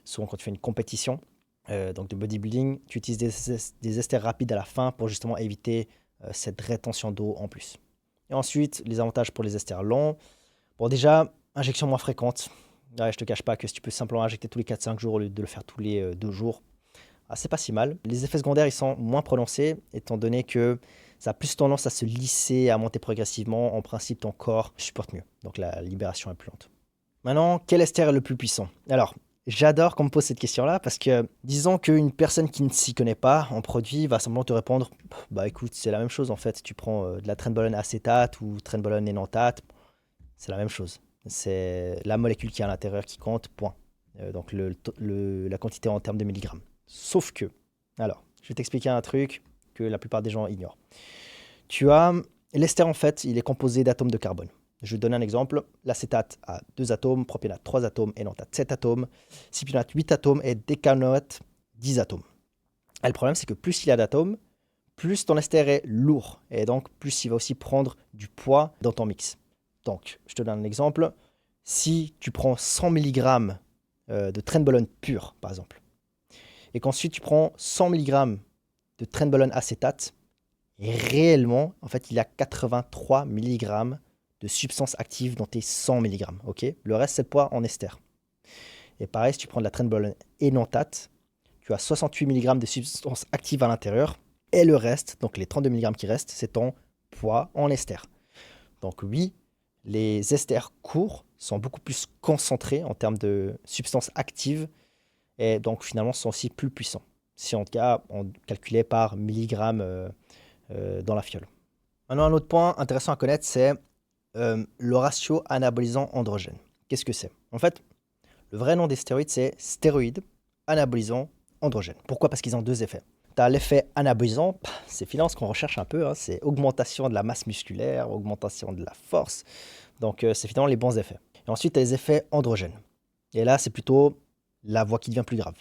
Speaker 1: souvent, quand tu fais une compétition donc de bodybuilding, tu utilises des esters rapides à la fin pour justement éviter cette rétention d'eau en plus. Et ensuite, les avantages pour les esters longs. Bon, déjà, injection moins fréquente. Ouais, je te cache pas que si tu peux simplement injecter tous les 4-5 jours au lieu de le faire tous les 2 jours, c'est pas si mal. Les effets secondaires, ils sont moins prononcés, étant donné que ça a plus tendance à se lisser, à monter progressivement. En principe, ton corps supporte mieux. Donc la libération est plus lente. Maintenant, quel ester est le plus puissant? Alors, j'adore qu'on me pose cette question-là parce que disons qu'une personne qui ne s'y connaît pas en produit va simplement te répondre écoute, c'est la même chose en fait. Tu prends de la trenbolone acétate ou trenbolone énontate, c'est la même chose. C'est la molécule qui est à l'intérieur qui compte, point. Donc la quantité en termes de milligrammes. Sauf que, alors, je vais t'expliquer un truc que la plupart des gens ignorent. Tu as l'ester en fait, il est composé d'atomes de carbone. Je vais te donner un exemple. L'acétate a 2 atomes, propionate 3 atomes, énontate 7 atomes, cypionate 8 atomes et décanoate 10 atomes. Et le problème, c'est que plus il y a d'atomes, plus ton ester est lourd. Et donc, plus il va aussi prendre du poids dans ton mix. Donc, je te donne un exemple. Si tu prends 100 mg de trenbolone pur, par exemple, et qu'ensuite tu prends 100 mg de trenbolone acétate, et réellement, en fait, il y a 83 mg de substances actives dans tes 100 mg. Okay, le reste, c'est le poids en ester. Et pareil, si tu prends de la trenbolone énanthate, tu as 68 mg de substances actives à l'intérieur. Et le reste, donc les 32 mg qui restent, c'est ton poids en ester. Donc oui, les esters courts sont beaucoup plus concentrés en termes de substances actives et donc finalement sont aussi plus puissants. Si en tout cas on calculait par milligramme dans la fiole. Maintenant, un autre point intéressant à connaître, c'est le ratio anabolisant-androgène. Qu'est-ce que c'est? En fait, le vrai nom des stéroïdes, c'est stéroïdes anabolisants androgènes. Pourquoi? Parce qu'ils ont deux effets. Tu as l'effet anabolisant, c'est finalement ce qu'on recherche un peu, hein, c'est augmentation de la masse musculaire, augmentation de la force. Donc, c'est finalement les bons effets. Et ensuite, tu as les effets androgènes. Et là, c'est plutôt la voie qui devient plus grave.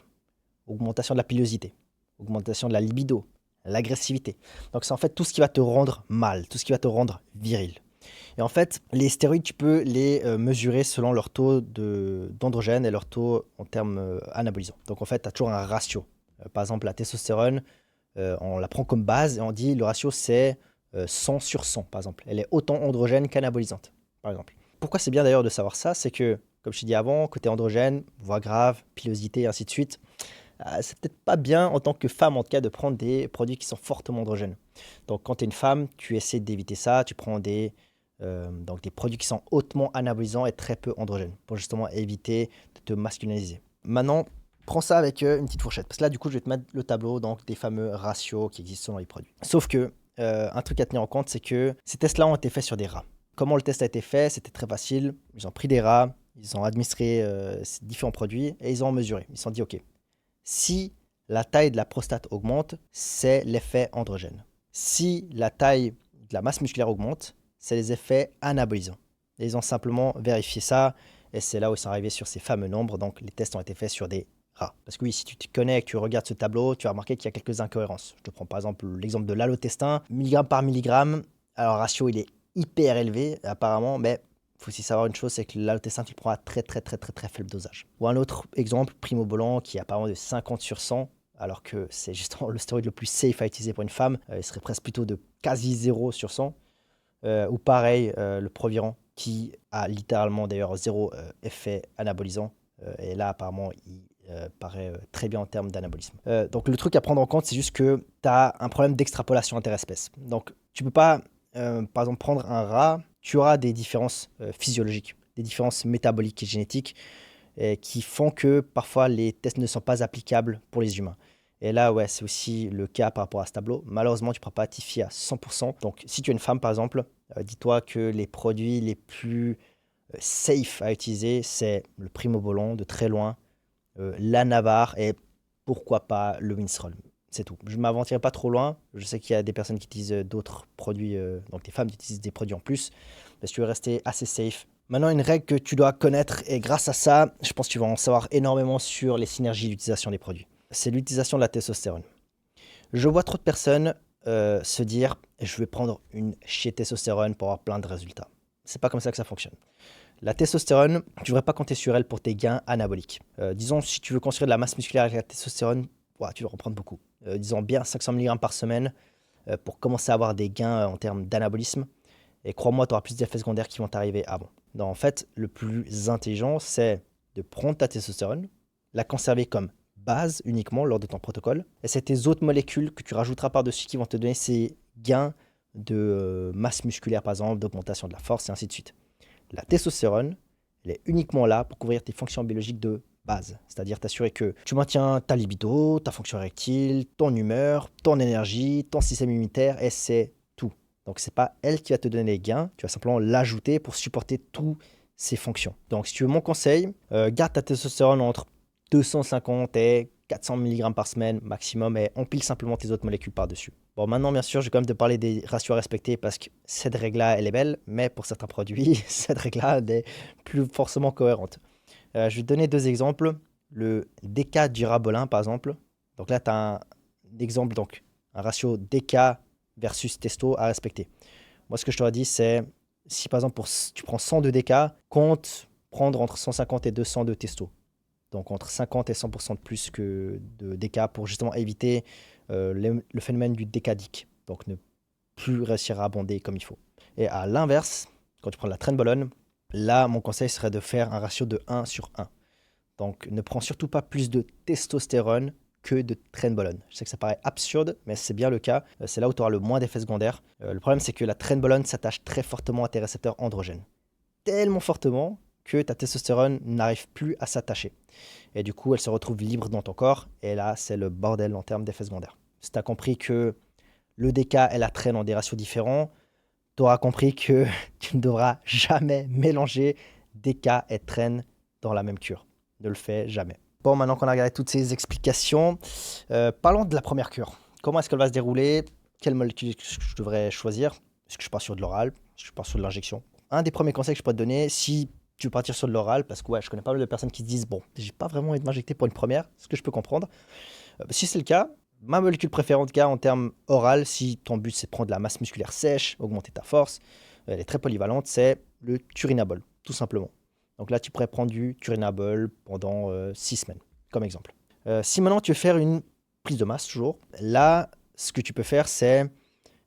Speaker 1: Augmentation de la pilosité, augmentation de la libido, l'agressivité. Donc, c'est en fait tout ce qui va te rendre mal, tout ce qui va te rendre viril. Et en fait, les stéroïdes, tu peux les mesurer selon leur taux d'androgène et leur taux en termes anabolisants. Donc, en fait, tu as toujours un ratio. Par exemple, la testostérone, on la prend comme base et on dit le ratio, c'est 100 sur 100, par exemple. Elle est autant androgène qu'anabolisante, par exemple. Pourquoi c'est bien d'ailleurs de savoir ça? C'est que, comme je t'ai dit avant, côté androgène, voix grave, pilosité, et ainsi de suite, c'est peut-être pas bien en tant que femme, en tout cas, de prendre des produits qui sont fortement androgènes. Donc, quand tu es une femme, tu essaies d'éviter ça. Tu prends donc des produits qui sont hautement anabolisants et très peu androgènes pour justement éviter de te masculiniser. Maintenant, prends ça avec une petite fourchette. Parce que là, du coup, je vais te mettre le tableau donc, des fameux ratios qui existent selon les produits. Sauf que, un truc à tenir en compte, c'est que ces tests-là ont été faits sur des rats. Comment le test a été fait? C'était très facile. Ils ont pris des rats, ils ont administré ces différents produits et ils ont mesuré. Ils se sont dit, OK, si la taille de la prostate augmente, c'est l'effet androgène. Si la taille de la masse musculaire augmente, c'est les effets anabolisants. Et ils ont simplement vérifié ça et c'est là où ils sont arrivés sur ces fameux nombres. Donc, les tests ont été faits sur des rats. Parce que oui, si tu te connais et que tu regardes ce tableau, tu vas remarquer qu'il y a quelques incohérences. Je te prends par exemple l'exemple de l'allotestin, milligramme par milligramme. Alors, le ratio, il est hyper élevé apparemment, mais il faut aussi savoir une chose, c'est que l'allotestin, tu le prends à très faible dosage. Ou un autre exemple, primobolan, qui est apparemment de 50 sur 100, alors que c'est justement le stéroïde le plus safe à utiliser pour une femme. Il serait presque plutôt de quasi 0 sur 100. Ou pareil, le Proviran, qui a littéralement d'ailleurs zéro effet anabolisant. Et là, apparemment, il paraît très bien en termes d'anabolisme. Donc, le truc à prendre en compte, c'est juste que tu as un problème d'extrapolation interespèce. Donc, tu peux pas, par exemple, prendre un rat, tu auras des différences physiologiques, des différences métaboliques et génétiques qui font que parfois les tests ne sont pas applicables pour les humains. Et là, ouais, c'est aussi le cas par rapport à ce tableau. Malheureusement, tu ne pourras pas t'y fier à 100%. Donc, si tu es une femme, par exemple, dis-toi que les produits les plus safe à utiliser, c'est le Primobolan de très loin, la Navarre et pourquoi pas le Winstrol. C'est tout. Je ne m'aventurerai pas trop loin. Je sais qu'il y a des personnes qui utilisent d'autres produits, donc des femmes qui utilisent des produits en plus. Mais si tu veux rester assez safe. Maintenant, une règle que tu dois connaître, et grâce à ça, je pense que tu vas en savoir énormément sur les synergies d'utilisation des produits. C'est l'utilisation de la testostérone. Je vois trop de personnes se dire je vais prendre une chier testostérone pour avoir plein de résultats. C'est pas comme ça que ça fonctionne. La testostérone, tu ne devrais pas compter sur elle pour tes gains anaboliques. Disons, si tu veux construire de la masse musculaire avec la testostérone, tu dois en prendre beaucoup. Disons bien 500 mg par semaine pour commencer à avoir des gains en termes d'anabolisme. Et crois-moi, tu auras plus d'effets secondaires qui vont t'arriver avant. Donc, en fait, le plus intelligent, c'est de prendre ta testostérone, la conserver comme base uniquement lors de ton protocole. Et c'est tes autres molécules que tu rajouteras par-dessus qui vont te donner ces gains de masse musculaire, par exemple, d'augmentation de la force et ainsi de suite. La testostérone, elle est uniquement là pour couvrir tes fonctions biologiques de base. C'est-à-dire t'assurer que tu maintiens ta libido, ta fonction érectile, ton humeur, ton énergie, ton système immunitaire, et c'est tout. Donc, ce n'est pas elle qui va te donner les gains, tu vas simplement l'ajouter pour supporter toutes ces fonctions. Donc, si tu veux mon conseil, garde ta testostérone entre 250 et 400 mg par semaine maximum et empile simplement tes autres molécules par-dessus. Bon, maintenant, bien sûr, je vais quand même te parler des ratios à respecter parce que cette règle-là, elle est belle, mais pour certains produits, cette règle-là n'est plus forcément cohérente. Je vais te donner deux exemples. Le déca-durabolin, par exemple. Donc là, tu as un exemple, donc un ratio déca versus testo à respecter. Moi, ce que je t'aurais dit, c'est si par exemple tu prends 100 de déca, compte prendre entre 150 et 200 de testo. Donc entre 50 et 100% de plus que de déca pour justement éviter le phénomène du décadique. Donc ne plus réussir à abonder comme il faut. Et à l'inverse, quand tu prends de la trenbolone, là, mon conseil serait de faire un ratio de 1/1. Donc, ne prends surtout pas plus de testostérone que de trenbolone. Je sais que ça paraît absurde, mais c'est bien le cas. C'est là où tu auras le moins d'effets secondaires. Le problème, c'est que la trenbolone s'attache très fortement à tes récepteurs androgènes. Tellement fortement que ta testostérone n'arrive plus à s'attacher. Et du coup, elle se retrouve libre dans ton corps. Et là, c'est le bordel en termes d'effets secondaires. Si tu as compris que le DK et la traîne ont des ratios différents, tu auras compris que tu ne devras jamais mélanger DK et traîne dans la même cure. Ne le fais jamais. Bon, maintenant qu'on a regardé toutes ces explications, parlons de la première cure. Comment est-ce qu'elle va se dérouler? Quelle molécule je devrais choisir? Est-ce que je pars sur de l'oral? Est-ce que je pars sur de l'injection? Un des premiers conseils que je pourrais te donner, si tu veux partir sur de l'oral, parce que ouais, je connais pas mal de personnes qui se disent, bon, j'ai pas vraiment envie de m'injecter pour une première, ce que je peux comprendre. Si c'est le cas, ma molécule préférée en tout cas en termes oral, si ton but c'est de prendre de la masse musculaire sèche, augmenter ta force, elle est très polyvalente, c'est le turinabol, tout simplement. Donc là, tu pourrais prendre du turinabol pendant 6 semaines, comme exemple. Si maintenant tu veux faire une prise de masse, toujours, là, ce que tu peux faire, c'est,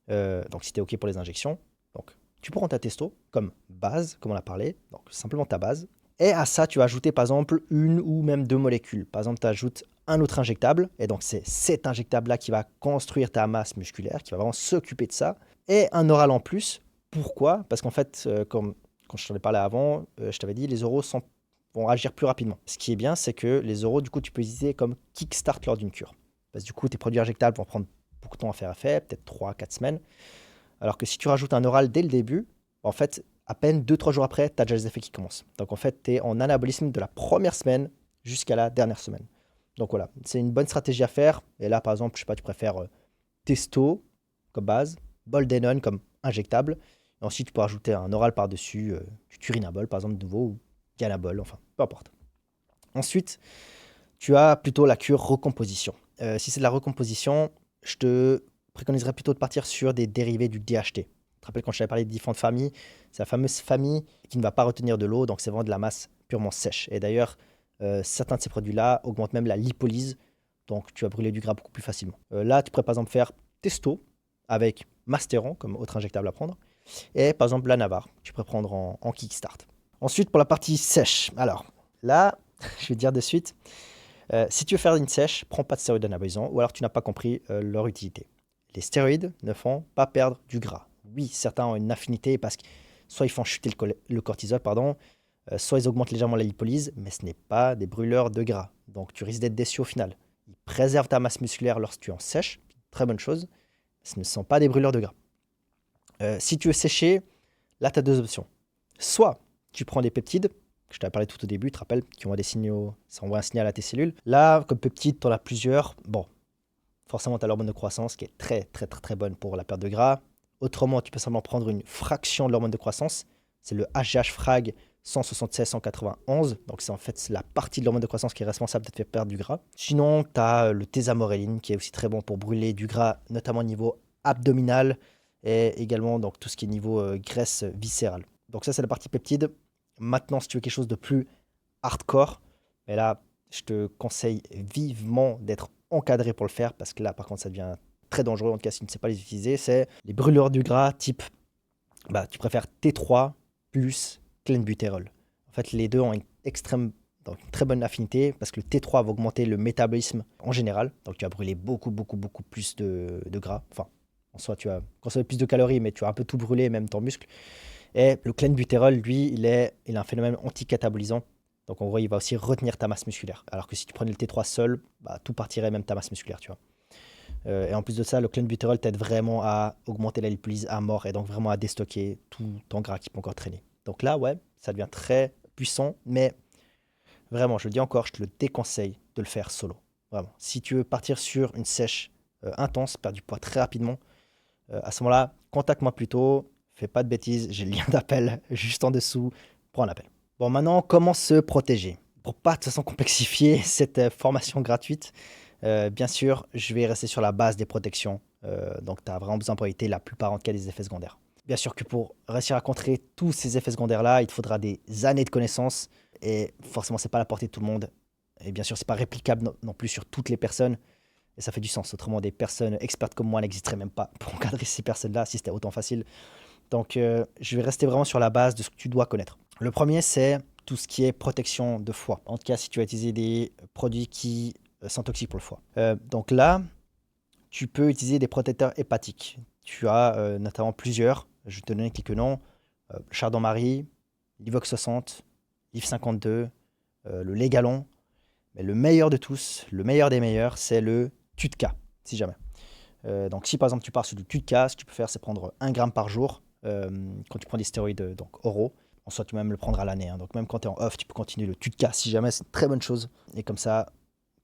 Speaker 1: donc si tu es OK pour les injections, donc tu prends ta testo comme base, comme on a parlé, donc simplement ta base. Et à ça, tu vas ajouter par exemple une ou même 2 molécules. Par exemple, tu ajoutes un autre injectable, et donc c'est cet injectable-là qui va construire ta masse musculaire, qui va vraiment s'occuper de ça, et un oral en plus. Pourquoi? Parce qu'en fait, comme quand je t'en ai parlé avant, je t'avais dit, les oraux vont agir plus rapidement. Ce qui est bien, c'est que les oraux, du coup, tu peux utiliser comme kickstart lors d'une cure. Parce que du coup, tes produits injectables vont prendre beaucoup de temps à faire effet, peut-être 3-4 semaines. Alors que si tu rajoutes un oral dès le début, en fait, à peine 2-3 jours après, tu as déjà les effets qui commencent. Donc en fait, tu es en anabolisme de la première semaine jusqu'à la dernière semaine. Donc voilà, c'est une bonne stratégie à faire. Et là, par exemple, je sais pas, tu préfères testo comme base, boldenone comme injectable. Et ensuite, tu peux rajouter un oral par-dessus, du turinabol par exemple, de nouveau, ou dianabol, enfin, peu importe. Ensuite, tu as plutôt la cure recomposition. Si c'est de la recomposition, je te préconiserais plutôt de partir sur des dérivés du DHT. Tu te rappelles quand je t'avais parlé de différentes familles, c'est la fameuse famille qui ne va pas retenir de l'eau, donc c'est vraiment de la masse purement sèche. Et d'ailleurs, certains de ces produits-là augmentent même la lipolyse, donc tu vas brûler du gras beaucoup plus facilement. Là, tu pourrais par exemple faire testo avec Masteron comme autre injectable à prendre, et par exemple la Navarre, tu pourrais prendre en kickstart. Ensuite, pour la partie sèche, alors là, je vais te dire de suite, si tu veux faire une sèche, prends pas de stéroïdes anabolisants, ou alors tu n'as pas compris leur utilité. Les stéroïdes ne font pas perdre du gras. Oui, certains ont une affinité parce que soit ils font chuter le cortisol, pardon, soit ils augmentent légèrement la lipolyse, mais ce n'est pas des brûleurs de gras. Donc tu risques d'être déçu au final. Ils préservent ta masse musculaire lorsque tu en sèches, très bonne chose. Ce ne sont pas des brûleurs de gras. Si tu veux sécher, là tu as deux options. Soit tu prends des peptides, que je t'avais parlé tout au début, tu te rappelles, qui ont des signaux, ça envoie un signal à tes cellules. Là, comme peptides, tu en as plusieurs. Bon, forcément, tu as l'hormone de croissance qui est très, très, très, très bonne pour la perte de gras. Autrement, tu peux simplement prendre une fraction de l'hormone de croissance. C'est le HGH Frag 176-191. Donc, c'est en fait la partie de l'hormone de croissance qui est responsable de te faire perdre du gras. Sinon, tu as le thésamorelline qui est aussi très bon pour brûler du gras, notamment au niveau abdominal et également donc, tout ce qui est niveau graisse viscérale. Donc, ça, c'est la partie peptide. Maintenant, si tu veux quelque chose de plus hardcore, mais là, je te conseille vivement d'être encadré pour le faire parce que là, par contre, ça devient très dangereux. En tout cas, si tu ne sais pas les utiliser, c'est les brûleurs du gras type, tu préfères T3 plus clenbuterol. En fait, les deux ont donc une très bonne affinité parce que le T3 va augmenter le métabolisme en général. Donc, tu vas brûler beaucoup, beaucoup, beaucoup plus de gras. Enfin, en soi, tu vas consommer plus de calories, mais tu vas un peu tout brûler, même ton muscle. Et le clenbuterol, lui, il a un phénomène anticatabolisant. Donc en gros, il va aussi retenir ta masse musculaire. Alors que si tu prenais le T3 seul, tout partirait, même ta masse musculaire, tu vois. Et en plus de ça, le clenbuterol t'aide vraiment à augmenter la lipolyse à mort et donc vraiment à déstocker tout ton gras qui peut encore traîner. Donc là, ouais, ça devient très puissant, mais vraiment, je le dis encore, je te le déconseille de le faire solo. Vraiment. Si tu veux partir sur une sèche intense, perdre du poids très rapidement, à ce moment-là, contacte-moi plutôt. Fais pas de bêtises, j'ai le lien d'appel juste en dessous. Prends un appel. Bon, maintenant, comment se protéger? Pour pas de toute façon complexifier cette formation gratuite, bien sûr, je vais rester sur la base des protections. Donc, tu as vraiment besoin pour éviter la plupart en tout cas des effets secondaires. Bien sûr que pour réussir à contrer tous ces effets secondaires-là, il te faudra des années de connaissances. Et forcément, c'est pas à la portée de tout le monde. Et bien sûr, c'est pas réplicable non plus sur toutes les personnes. Et ça fait du sens. Autrement, des personnes expertes comme moi n'existeraient même pas pour encadrer ces personnes-là si c'était autant facile. Donc, je vais rester vraiment sur la base de ce que tu dois connaître. Le premier, c'est tout ce qui est protection de foie. En tout cas, si tu vas utiliser des produits qui sont toxiques pour le foie. Donc là, tu peux utiliser des protecteurs hépatiques. Tu as notamment plusieurs. Je vais te donner quelques noms. Chardon-Marie, Livox 60, Liv 52, le Légalon. Mais le meilleur de tous, le meilleur des meilleurs, c'est le TUDCA, si jamais. Donc si par exemple tu pars sur du TUDCA, ce que tu peux faire, c'est prendre 1 gramme par jour quand tu prends des stéroïdes donc, oraux. En soit, tu peux même le prendre à l'année. Hein. Donc même quand tu es en off, tu peux continuer le TUDCA si jamais, c'est une très bonne chose. Et comme ça,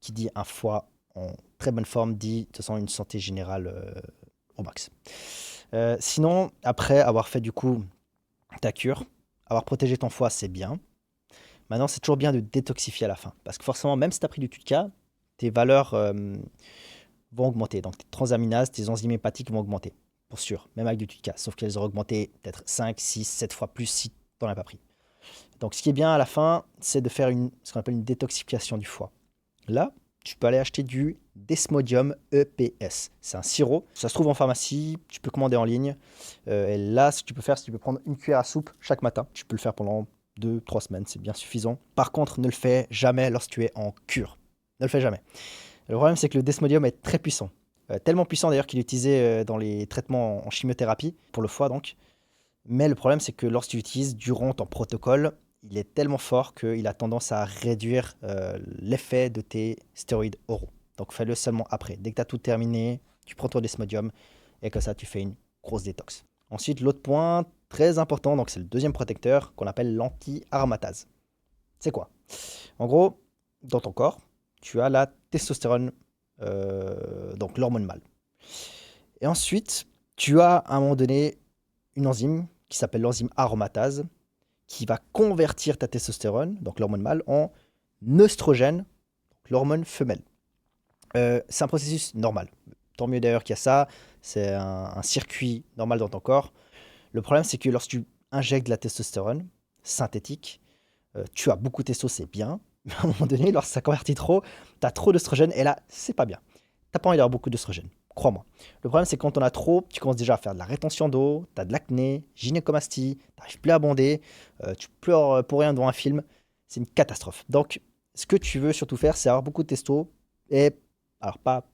Speaker 1: qui dit un foie en très bonne forme, dit de toute façon une santé générale au max. Sinon, après avoir fait du coup ta cure, avoir protégé ton foie, c'est bien. Maintenant, c'est toujours bien de détoxifier à la fin. Parce que forcément, même si tu as pris du TUDCA, tes valeurs vont augmenter. Donc, tes transaminases, tes enzymes hépatiques vont augmenter. Pour sûr, même avec du TUDCA. Sauf qu'elles auront augmenté peut-être 5, 6, 7 fois plus si tu n'en as pas pris. Donc, ce qui est bien à la fin, c'est de faire ce qu'on appelle une détoxification du foie. Là, tu peux aller acheter du Desmodium EPS. C'est un sirop. Ça se trouve en pharmacie. Tu peux commander en ligne. Et là, ce que tu peux faire, c'est que tu peux prendre une cuillère à soupe chaque matin. Tu peux le faire pendant 2-3 semaines, c'est bien suffisant. Par contre, ne le fais jamais lorsque tu es en cure. Ne le fais jamais. Le problème, c'est que le Desmodium est très puissant. Tellement puissant d'ailleurs qu'il est utilisé dans les traitements en chimiothérapie, pour le foie donc. Mais le problème, c'est que lorsque tu l'utilises durant ton protocole, il est tellement fort qu'il a tendance à réduire l'effet de tes stéroïdes oraux. Donc fais-le seulement après. Dès que tu as tout terminé, tu prends ton Desmodium et comme ça, tu fais une grosse détox. Ensuite, l'autre point très important, donc c'est le deuxième protecteur qu'on appelle l'anti-aromatase. C'est quoi? En gros, dans ton corps, tu as la testostérone, donc l'hormone mâle. Et ensuite, tu as à un moment donné une enzyme qui s'appelle l'enzyme aromatase qui va convertir ta testostérone, donc l'hormone mâle, en œstrogène, donc l'hormone femelle. C'est un processus normal. Tant mieux d'ailleurs qu'il y a ça. C'est un circuit normal dans ton corps. Le problème, c'est que lorsque tu injectes de la testostérone synthétique, tu as beaucoup de testo, c'est bien. Mais à un moment donné, lorsque ça convertit trop, tu as trop d'œstrogène et là, c'est pas bien. Tu n'as pas envie d'avoir beaucoup d'œstrogène, crois-moi. Le problème, c'est que quand on a trop, tu commences déjà à faire de la rétention d'eau, tu as de l'acné, gynécomastie, tu n'arrives plus à bander, tu pleures pour rien devant un film. C'est une catastrophe. Donc, ce que tu veux surtout faire, c'est avoir beaucoup de testo et, alors pas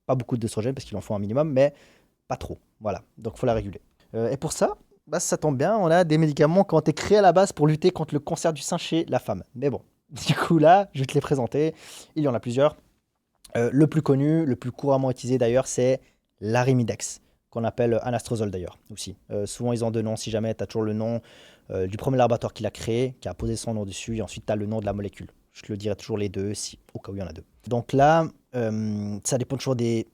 Speaker 1: beaucoup d'œstrogène parce qu'il en faut un minimum, mais pas trop. Voilà, donc il faut la réguler. Et pour ça, bah, ça tombe bien, on a des médicaments qui ont été créés à la base pour lutter contre le cancer du sein chez la femme. Mais bon, du coup là, je vais te les présenter. Il y en a plusieurs. Le plus connu, le plus couramment utilisé d'ailleurs, c'est l'arimidex, qu'on appelle anastrozole d'ailleurs aussi. Souvent ils ont deux noms, si jamais tu as toujours le nom du premier laboratoire qui l'a créé, qui a posé son nom dessus, et ensuite tu as le nom de la molécule. Je te le dirai toujours les deux, si, au cas où il y en a deux. Donc là, ça dépend toujours des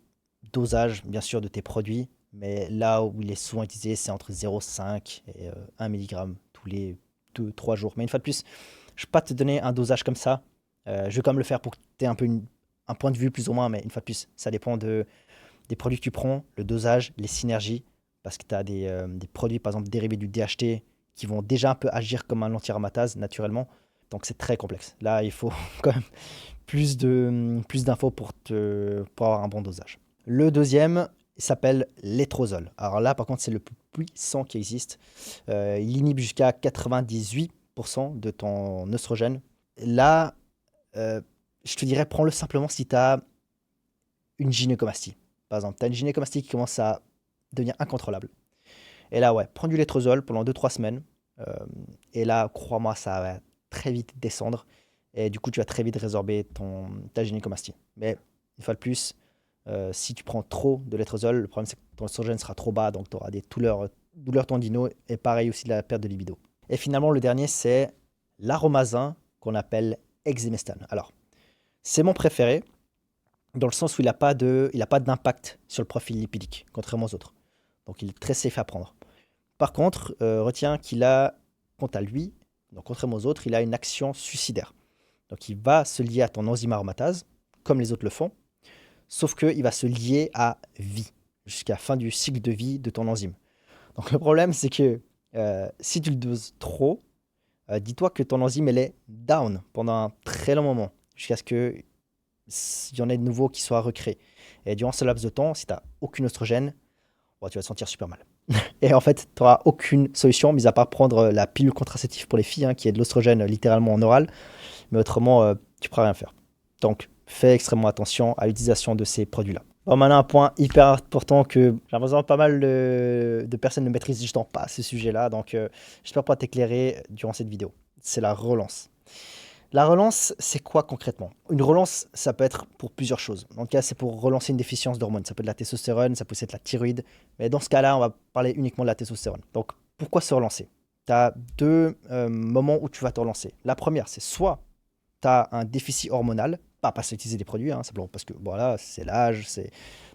Speaker 1: dosages, bien sûr, de tes produits. Mais là où il est souvent utilisé, c'est entre 0,5 et 1 mg tous les 2-3 jours. Mais une fois de plus, je ne vais pas te donner un dosage comme ça. Je vais quand même le faire pour que tu aies un peu un point de vue plus ou moins. Mais une fois de plus, ça dépend des produits que tu prends, le dosage, les synergies. Parce que tu as des produits, par exemple, dérivés du DHT, qui vont déjà un peu agir comme un anti-aromatase naturellement. Donc c'est très complexe. Là, il faut quand même plus d'infos pour avoir un bon dosage. Le deuxième, il s'appelle l'étrozole. Alors là, par contre, c'est le plus puissant qui existe. Il inhibe jusqu'à 98% de ton œstrogène. Là, je te dirais, prends-le simplement si tu as une gynécomastie. Par exemple, tu as une gynécomastie qui commence à devenir incontrôlable. Et là, ouais, prends du létrozole pendant 2-3 semaines. Et là, crois-moi, ça va très vite descendre. Et du coup, tu vas très vite résorber ta gynécomastie. Mais une fois de plus, si tu prends trop de létrozole, le problème c'est que ton oestrogène sera trop bas, donc tu auras des douleurs tendinaux et pareil aussi de la perte de libido. Et finalement, le dernier, c'est l'aromazin qu'on appelle exemestane. Alors, c'est mon préféré dans le sens où il n'a pas d'impact sur le profil lipidique, contrairement aux autres. Donc, il est très safe à prendre. Par contre, retiens qu'il a, quant à lui, donc contrairement aux autres, il a une action suicidaire. Donc, il va se lier à ton enzyme aromatase, comme les autres le font, sauf qu'il va se lier à vie, jusqu'à la fin du cycle de vie de ton enzyme. Donc, le problème, c'est que si tu le doses trop, dis-toi que ton enzyme, elle est down pendant un très long moment, jusqu'à ce qu'il y en ait de nouveaux qui soient recréés. Et durant ce laps de temps, si tu n'as aucun oestrogène, tu vas te sentir super mal. Et en fait, tu n'auras aucune solution, mis à part prendre la pilule contraceptive pour les filles, hein, qui est de l'oestrogène littéralement en oral. Mais autrement, tu ne pourras rien faire. Donc, fais extrêmement attention à l'utilisation de ces produits-là. Bon, maintenant, un point hyper important que j'ai l'impression que pas mal de personnes ne maîtrisent justement pas ce sujet-là. Donc, j'espère pouvoir t'éclairer durant cette vidéo. C'est la relance. La relance, c'est quoi concrètement? Une relance, ça peut être pour plusieurs choses. Dans le cas, c'est pour relancer une déficience d'hormones. Ça peut être la testostérone, ça peut être la thyroïde. Mais dans ce cas-là, on va parler uniquement de la testostérone. Donc, pourquoi se relancer? Tu as deux moments où tu vas te relancer. La première, c'est soit tu as un déficit hormonal, pas parce que tu utilises des produits, hein, simplement parce que voilà, c'est l'âge, c'est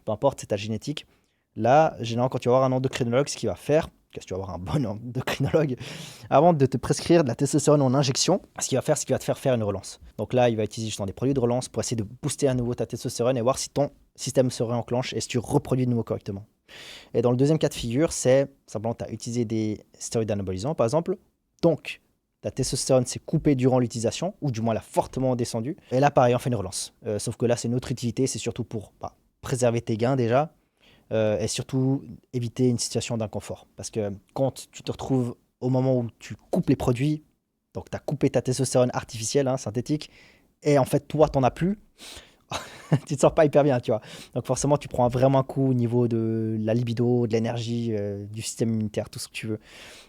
Speaker 1: peu importe, c'est ta génétique. Là, généralement, quand tu vas voir un endocrinologue, ce qu'il va faire, parce que tu vas avoir un bon endocrinologue, avant de te prescrire de la testostérone en injection, ce qu'il va faire, c'est qu'il va te faire faire une relance. Donc là, il va utiliser justement des produits de relance pour essayer de booster à nouveau ta testostérone et voir si ton système se réenclenche et si tu reproduis de nouveau correctement. Et dans le deuxième cas de figure, c'est simplement tu as utilisé des stéroïdes anabolisants, par exemple. Donc, ta testostérone s'est coupée durant l'utilisation, ou du moins elle a fortement descendu. Et là, pareil, on fait une relance. Sauf que là, c'est une autre utilité, c'est surtout pour préserver tes gains déjà, et surtout éviter une situation d'inconfort. Parce que quand tu te retrouves au moment où tu coupes les produits, donc tu as coupé ta testostérone artificielle, hein, synthétique, et en fait, toi, t'en as plus, tu te sens pas hyper bien, tu vois. Donc forcément, tu prends vraiment un coup au niveau de la libido, de l'énergie, du système immunitaire, tout ce que tu veux.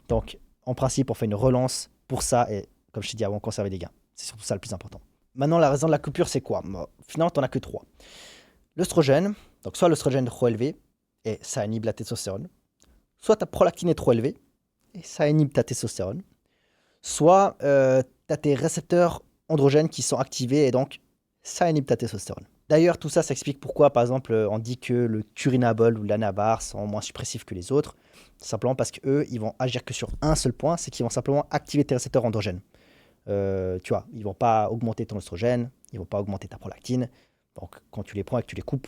Speaker 1: Donc, en principe, on fait une relance pour ça, et comme je t'ai dit avant, conserver des gains. C'est surtout ça le plus important. Maintenant, la raison de la coupure, c'est quoi? Finalement, tu n'en as que trois. L'œstrogène, donc soit l'œstrogène trop élevé, et ça inhibe la testostérone. Soit ta prolactine est trop élevée, et ça inhibe ta testostérone. Soit tu as tes récepteurs androgènes qui sont activés, et donc ça inhibe ta testostérone. D'ailleurs, tout ça, ça explique pourquoi, par exemple, on dit que le turinabol ou l'anabar sont moins suppressifs que les autres. Simplement parce qu'eux, ils vont agir que sur un seul point, c'est qu'ils vont simplement activer tes récepteurs androgènes. Tu vois, ils vont pas augmenter ton oestrogène, ils vont pas augmenter ta prolactine. Donc, quand tu les prends et que tu les coupes,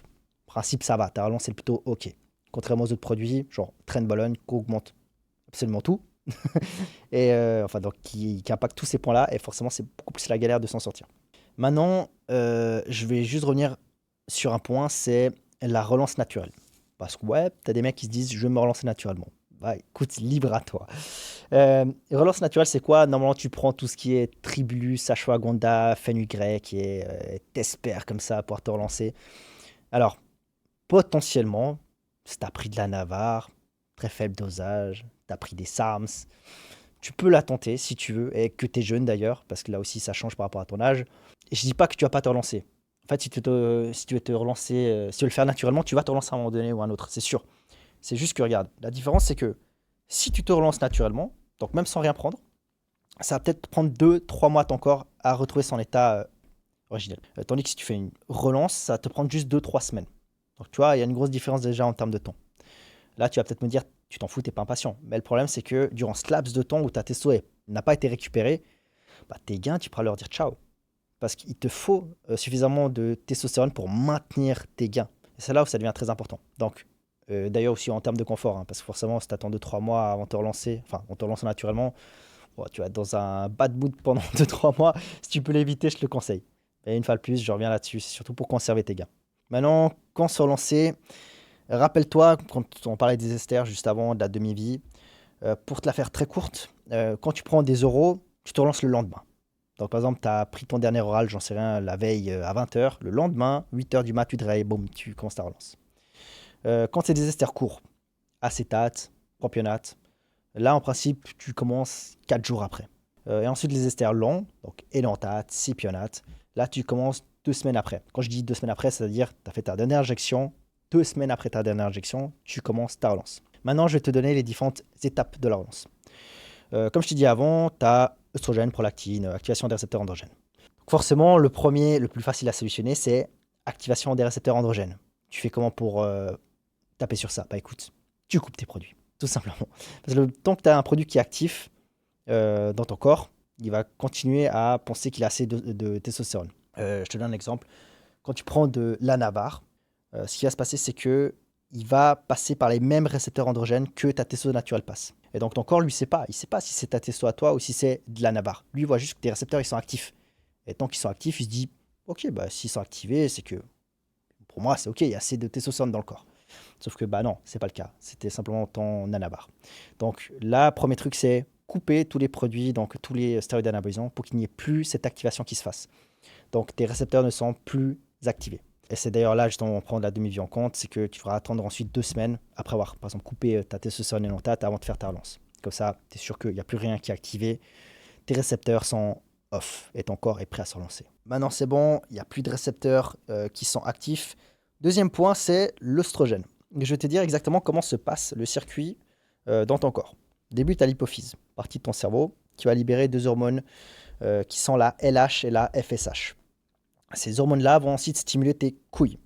Speaker 1: en principe, ça va. Ta relance, c'est plutôt OK. Contrairement aux autres produits, genre Trenbolone, qui augmente absolument tout. Et enfin, donc, qui impacte tous ces points-là. Et forcément, c'est beaucoup plus la galère de s'en sortir. Maintenant, je vais juste revenir sur un point, c'est la relance naturelle. Parce que ouais, tu as des mecs qui se disent, je vais me relancer naturellement. Bah écoute, libre à toi. Relance naturelle, c'est quoi? Normalement, tu prends tout ce qui est tribulus, ashwagandha, fenugrec et t'espères comme ça pour te relancer. Alors, potentiellement, si tu as pris de la Navarre, très faible dosage, tu as pris des SARMs, tu peux la tenter si tu veux, et que tu es jeune d'ailleurs, parce que là aussi ça change par rapport à ton âge. Et je dis pas que tu vas pas te relancer. En fait, si tu veux te relancer, si tu veux le faire naturellement, tu vas te relancer à un moment donné ou à un autre, c'est sûr. C'est juste que regarde, la différence c'est que si tu te relances naturellement, donc même sans rien prendre, ça va peut-être prendre 2 3 mois à ton corps à retrouver son état originel. Tandis que si tu fais une relance, ça va te prendre juste 2 3 semaines. Donc tu vois, il y a une grosse différence déjà en termes de temps. Là, tu vas peut-être me dire, tu t'en fous, t'es pas impatient. Mais le problème, c'est que durant ce laps de temps où ta testo n'a pas été récupérée, bah, tes gains, tu pourras leur dire ciao. Parce qu'il te faut suffisamment de testostérone pour maintenir tes gains. Et c'est là où ça devient très important. Donc, d'ailleurs aussi en termes de confort, hein, parce que forcément, si tu attends 2 3 mois avant de te relancer, enfin, en te relançant naturellement, bon, tu vas être dans un bad mood pendant 2 3 mois. Si tu peux l'éviter, je te le conseille. Et une fois de plus, je reviens là-dessus, c'est surtout pour conserver tes gains. Maintenant, quand se relancer, rappelle-toi, quand on parlait des esters juste avant, de la demi-vie, pour te la faire très courte, quand tu prends des oraux, tu te relances le lendemain. Donc, par exemple, tu as pris ton dernier oral, j'en sais rien, la veille à 20 h. Le lendemain, 8 h du mat, tu te réveilles, boum, tu commences ta relance. Quand c'est des esters courts, acétate, propionate, là, en principe, tu commences 4 jours après. Et ensuite, les esters longs, donc élantate, cypionate, là, tu commences 2 semaines après. Quand je dis 2 semaines après, c'est-à-dire tu as fait ta dernière injection, 2 semaines après ta dernière injection, tu commences ta relance. Maintenant, je vais te donner les différentes étapes de la relance. Comme je t'ai dit avant, tu as œstrogène, prolactine, activation des récepteurs androgènes. Donc forcément, le premier, le plus facile à solutionner, c'est activation des récepteurs androgènes. Tu fais comment pour taper sur ça? Bah écoute, tu coupes tes produits, tout simplement. Parce que tant que tu as un produit qui est actif dans ton corps, il va continuer à penser qu'il a assez de testostérone. Je te donne un exemple. Quand tu prends de l'anabar, ce qui va se passer, c'est que il va passer par les mêmes récepteurs androgènes que ta testo naturelle passe. Et donc ton corps, lui, il sait pas si c'est ta testo à toi ou si c'est de l'anabar. Lui, il voit juste que tes récepteurs, ils sont actifs. Et tant qu'ils sont actifs, il se dit, ok, bah s'ils sont activés, c'est que pour moi, c'est ok, il y a assez de testostérone dans le corps. Sauf que bah non, c'est pas le cas. C'était simplement ton anabar. Donc là, premier truc, c'est couper tous les produits, donc tous les stéroïdes anabolisants pour qu'il n'y ait plus cette activation qui se fasse. Donc tes récepteurs ne sont plus activés. Et c'est d'ailleurs là, justement, on prend la demi-vie en compte, c'est que tu devras attendre ensuite 2 semaines après avoir, par exemple, coupé ta testostérone et non-tat avant de faire ta relance. Comme ça, tu es sûr qu'il n'y a plus rien qui est activé. Tes récepteurs sont off et ton corps est prêt à se relancer. Maintenant, c'est bon, il n'y a plus de récepteurs qui sont actifs. Deuxième point, c'est l'œstrogène. Je vais te dire exactement comment se passe le circuit dans ton corps. Débute à l'hypophyse, partie de ton cerveau, qui va libérer 2 hormones qui sont la LH et la FSH. Ces hormones-là vont ensuite stimuler tes couilles.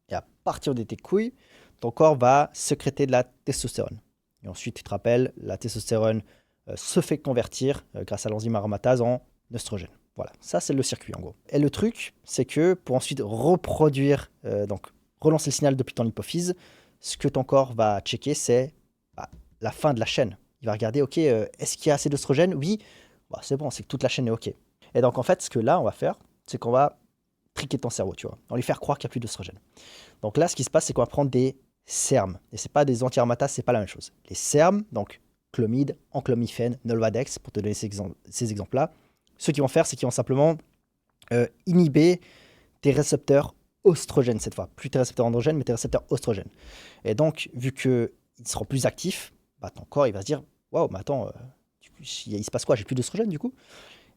Speaker 1: Et à partir de tes couilles, ton corps va sécréter de la testostérone. Et ensuite, tu te rappelles, la testostérone se fait convertir grâce à l'enzyme aromatase en œstrogène. Voilà, ça c'est le circuit en gros. Et le truc, c'est que pour ensuite reproduire, donc relancer le signal depuis ton hypophyse, ce que ton corps va checker, c'est la fin de la chaîne. Il va regarder, ok, est-ce qu'il y a assez d'œstrogène? Oui, c'est bon, c'est que toute la chaîne est ok. Et donc en fait, ce que là, on va faire, c'est qu'on va triquer ton cerveau, tu vois. On va lui faire croire qu'il n'y a plus d'œstrogène. Donc là, ce qui se passe, c'est qu'on va prendre des SERM. Et c'est pas des anti-aromatases, c'est pas la même chose. Les SERM, donc clomide, enclomifène, nolvadex, pour te donner ces exemples-là, ce qu'ils vont faire, c'est qu'ils vont simplement inhiber tes récepteurs oestrogènes cette fois. Plus tes récepteurs androgènes, mais tes récepteurs oestrogènes. Et donc, vu qu'ils seront plus actifs, ton corps il va se dire waouh, mais attends, il se passe quoi? J'ai plus d'oestrogène du coup?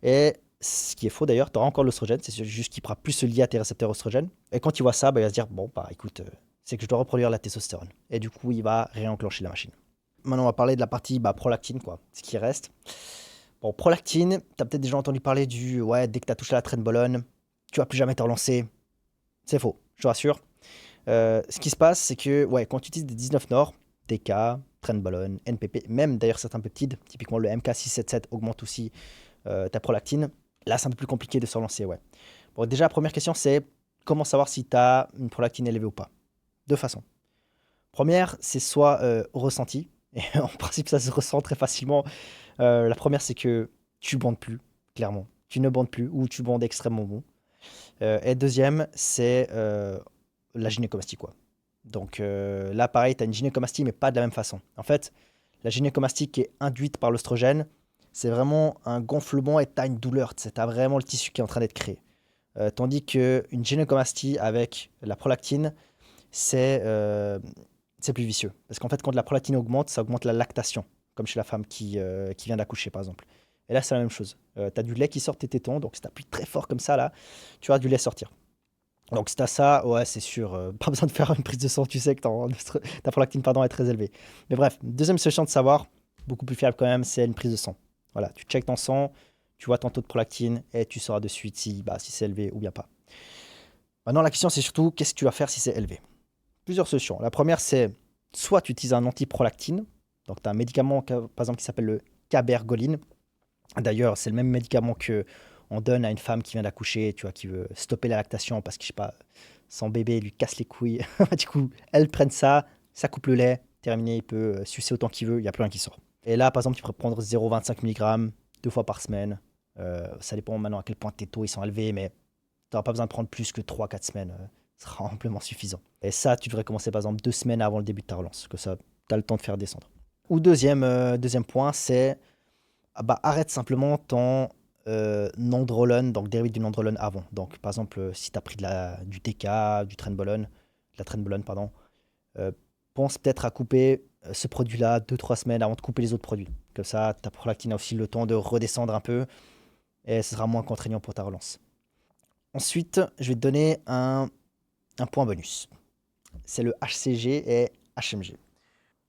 Speaker 1: Et ce qui est faux d'ailleurs, tu auras encore l'oestrogène, c'est juste qu'il pourra plus se lier à tes récepteurs oestrogènes. Et quand il voit ça, il va se dire bon, écoute, c'est que je dois reproduire la testostérone. Et du coup, il va réenclencher la machine. Maintenant, on va parler de la partie prolactine, quoi, ce qui reste. Bon, prolactine, tu as peut-être déjà entendu parler du ouais, dès que tu as touché la trenbolone, tu vas plus jamais te relancer. C'est faux, je te rassure. Ce qui se passe, c'est que ouais, quand tu utilises des 19 Nord, TK, trenbolone, NPP, même d'ailleurs certains peptides, typiquement le MK677 augmente aussi ta prolactine. Là, c'est un peu plus compliqué de se relancer, ouais. Bon, déjà, la première question, c'est comment savoir si tu as une prolactine élevée ou pas? Deux façons. Première, c'est soit ressenti, et en principe, ça se ressent très facilement. La première, c'est que tu bandes plus, clairement. Tu ne bandes plus, ou tu bandes extrêmement bon. Et deuxième, c'est la gynécomastie, quoi. Donc là, pareil, tu as une gynécomastie, mais pas de la même façon. En fait, la gynécomastie qui est induite par l'œstrogène, c'est vraiment un gonflement et tu as une douleur. Tu as vraiment le tissu qui est en train d'être créé. Tandis qu'une gynécomastie avec la prolactine, c'est plus vicieux. Parce qu'en fait, quand la prolactine augmente, ça augmente la lactation, comme chez la femme qui vient d'accoucher, par exemple. Et là, c'est la même chose. Tu as du lait qui sort de tes tétons, donc si tu appuies très fort comme ça, là, tu auras du lait sortir. Donc si tu as ça, ouais, c'est sûr, pas besoin de faire une prise de sang, tu sais que ta prolactine est très élevée. Mais bref, deuxième solution de savoir, beaucoup plus fiable quand même, c'est une prise de sang. Voilà, tu checkes ton sang, tu vois ton taux de prolactine et tu sauras de suite si c'est élevé ou bien pas. Maintenant, la question, c'est surtout qu'est-ce que tu vas faire si c'est élevé. Plusieurs solutions. La première, c'est soit tu utilises un antiprolactine, donc tu as un médicament, par exemple, qui s'appelle le cabergoline. D'ailleurs, c'est le même médicament que on donne à une femme qui vient d'accoucher, tu vois, qui veut stopper la lactation parce que, je sais pas, son bébé lui casse les couilles. Du coup, elle prenne ça, ça coupe le lait, terminé, il peut sucer autant qu'il veut, il n'y a plus rien qui sort. Et là, par exemple, tu pourrais prendre 0,25 mg 2 fois par semaine. Ça dépend maintenant à quel point tes taux ils sont élevés, mais tu n'auras pas besoin de prendre plus que 3-4 semaines. Ce sera amplement suffisant. Et ça, tu devrais commencer par exemple 2 semaines avant le début de ta relance, que ça, tu as le temps de faire descendre. Ou deuxième point, c'est arrête simplement ton nandrolone, donc dérivé du nandrolone avant. Donc par exemple, si tu as pris du TK, du trenbolone, de la trenbolone, pardon, pense peut-être à couper ce produit-là 2-3 semaines avant de couper les autres produits. Comme ça, ta prolactine a aussi le temps de redescendre un peu et ce sera moins contraignant pour ta relance. Ensuite, je vais te donner un point bonus. C'est le HCG et HMG.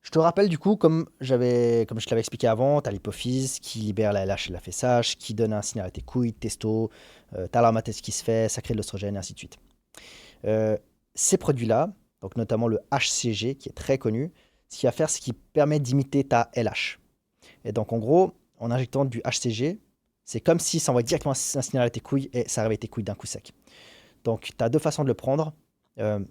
Speaker 1: Je te rappelle du coup, comme je te l'avais expliqué avant, tu as l'hypophyse qui libère la LH et la FSH, qui donne un signal à tes couilles, testo, tu as l'aromatase qui se fait, ça crée de l'œstrogène et ainsi de suite. Ces produits-là, donc notamment le HCG qui est très connu, ce qu'il va faire, c'est qu'il permet d'imiter ta LH. Et donc en gros, en injectant du HCG, c'est comme si ça envoie directement un signal à tes couilles et ça réveille tes couilles d'un coup sec. Donc tu as deux façons de le prendre.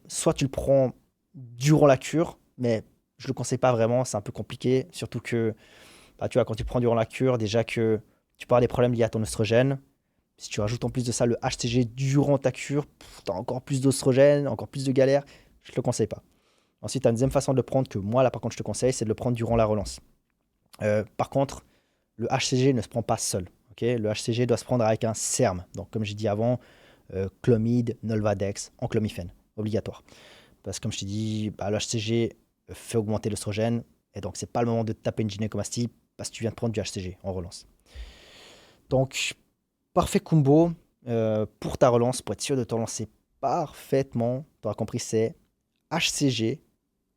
Speaker 1: Soit tu le prends durant la cure, mais je ne le conseille pas vraiment, c'est un peu compliqué. Surtout que tu vois, quand tu prends durant la cure, déjà que tu peux avoir des problèmes liés à ton oestrogène. Si tu rajoutes en plus de ça le HCG durant ta cure, tu as encore plus d'oestrogène, encore plus de galères. Je ne te le conseille pas. Ensuite, tu as une deuxième façon de le prendre que moi, là, par contre, je te conseille, c'est de le prendre durant la relance. Par contre, le HCG ne se prend pas seul. Ok, le HCG doit se prendre avec un SERM. Donc, comme j'ai dit avant, clomide, Nolvadex, enclomifène, obligatoire. Parce que comme je t'ai dit, bah, le HCG fait augmenter l'œstrogène. Et donc, c'est pas le moment de te taper une gynécomastie parce que tu viens de prendre du HCG en relance. Donc, parfait combo pour ta relance, pour être sûr de te relancer parfaitement. Tu auras compris, c'est HCG,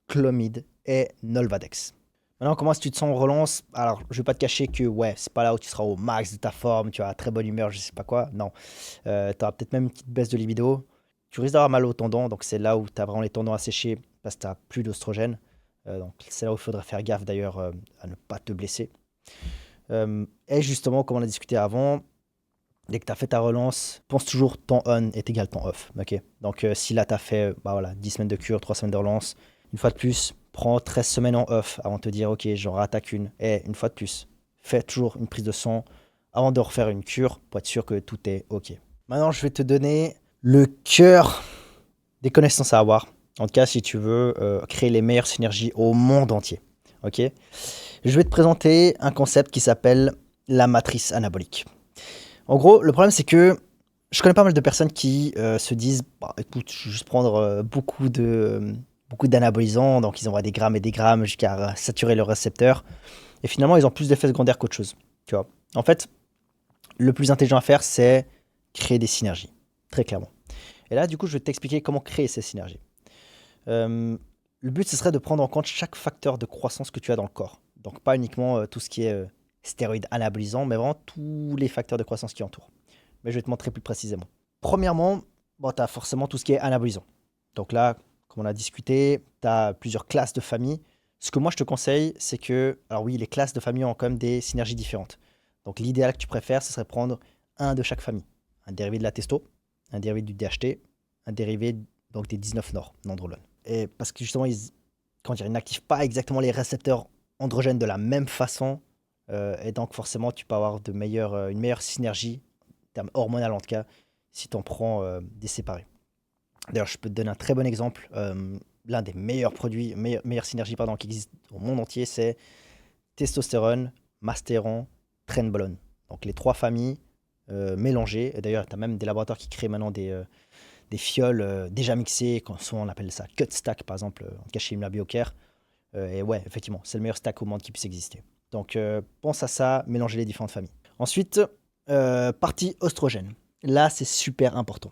Speaker 1: clomide et Nolvadex. Maintenant, comment est-ce que tu te sens en relance? Alors, je vais pas te cacher que ouais, c'est pas là où tu seras au max de ta forme, tu as très bonne humeur, je sais pas quoi. Non. Tu auras peut-être même une petite baisse de libido. Tu risques d'avoir mal aux tendons, donc c'est là où tu as vraiment les tendons asséchés parce que tu n'as plus d'oestrogène. Donc c'est là où il faudrait faire gaffe d'ailleurs à ne pas te blesser. Et justement, comme on a discuté avant, dès que tu as fait ta relance, pense toujours ton on est égal ton off. Ok. Donc si là tu as fait bah, voilà, 10 semaines de cure, 3 semaines de relance, une fois de plus, prends 13 semaines en off avant de te dire ok, j'en rattaque une. Et une fois de plus, fais toujours une prise de sang avant de refaire une cure pour être sûr que tout est ok. Maintenant, je vais te donner le cœur des connaissances à avoir. En tout cas, si tu veux créer les meilleures synergies au monde entier. Ok. Je vais te présenter un concept qui s'appelle la matrice anabolique. En gros, le problème, c'est que je connais pas mal de personnes qui se disent bah, écoute, je vais juste prendre beaucoup d'anabolisants, donc ils envoient des grammes et des grammes jusqu'à saturer leurs récepteurs. Et finalement, ils ont plus d'effets secondaires qu'autre chose. Tu vois. En fait, le plus intelligent à faire, c'est créer des synergies, très clairement. Et là, du coup, je vais t'expliquer comment créer ces synergies. Le but, ce serait de prendre en compte chaque facteur de croissance que tu as dans le corps. Donc, pas uniquement tout ce qui est stéroïdes anabolisants, mais vraiment tous les facteurs de croissance qui entourent. Mais je vais te montrer plus précisément. Premièrement, bon, tu as forcément tout ce qui est anabolisant. Donc là, comme on a discuté, tu as plusieurs classes de famille. Ce que moi, je te conseille, c'est que, alors oui, les classes de famille ont quand même des synergies différentes. Donc l'idéal que tu préfères, ce serait prendre un de chaque famille. Un dérivé de la testo, un dérivé du DHT, un dérivé donc des 19 nord, nandrolone. Et parce que justement, ils n'activent pas exactement les récepteurs androgènes de la même façon. Et donc forcément, tu peux avoir une meilleure synergie, en termes hormonal en tout cas, si tu en prends des séparés. D'ailleurs, je peux te donner un très bon exemple. L'un des meilleurs produits, meilleures synergies pardon, qui existent au monde entier, c'est testostérone, mastéron, trenbolone. Donc les trois familles mélangées. Et d'ailleurs, tu as même des laboratoires qui créent maintenant des fioles déjà mixées. Souvent, on appelle ça cut stack, par exemple, en tout cas chez Imla Biocare. Et ouais, effectivement, c'est le meilleur stack au monde qui puisse exister. Donc pense à ça, mélangez les différentes familles. Ensuite, partie oestrogène. Là, c'est super important.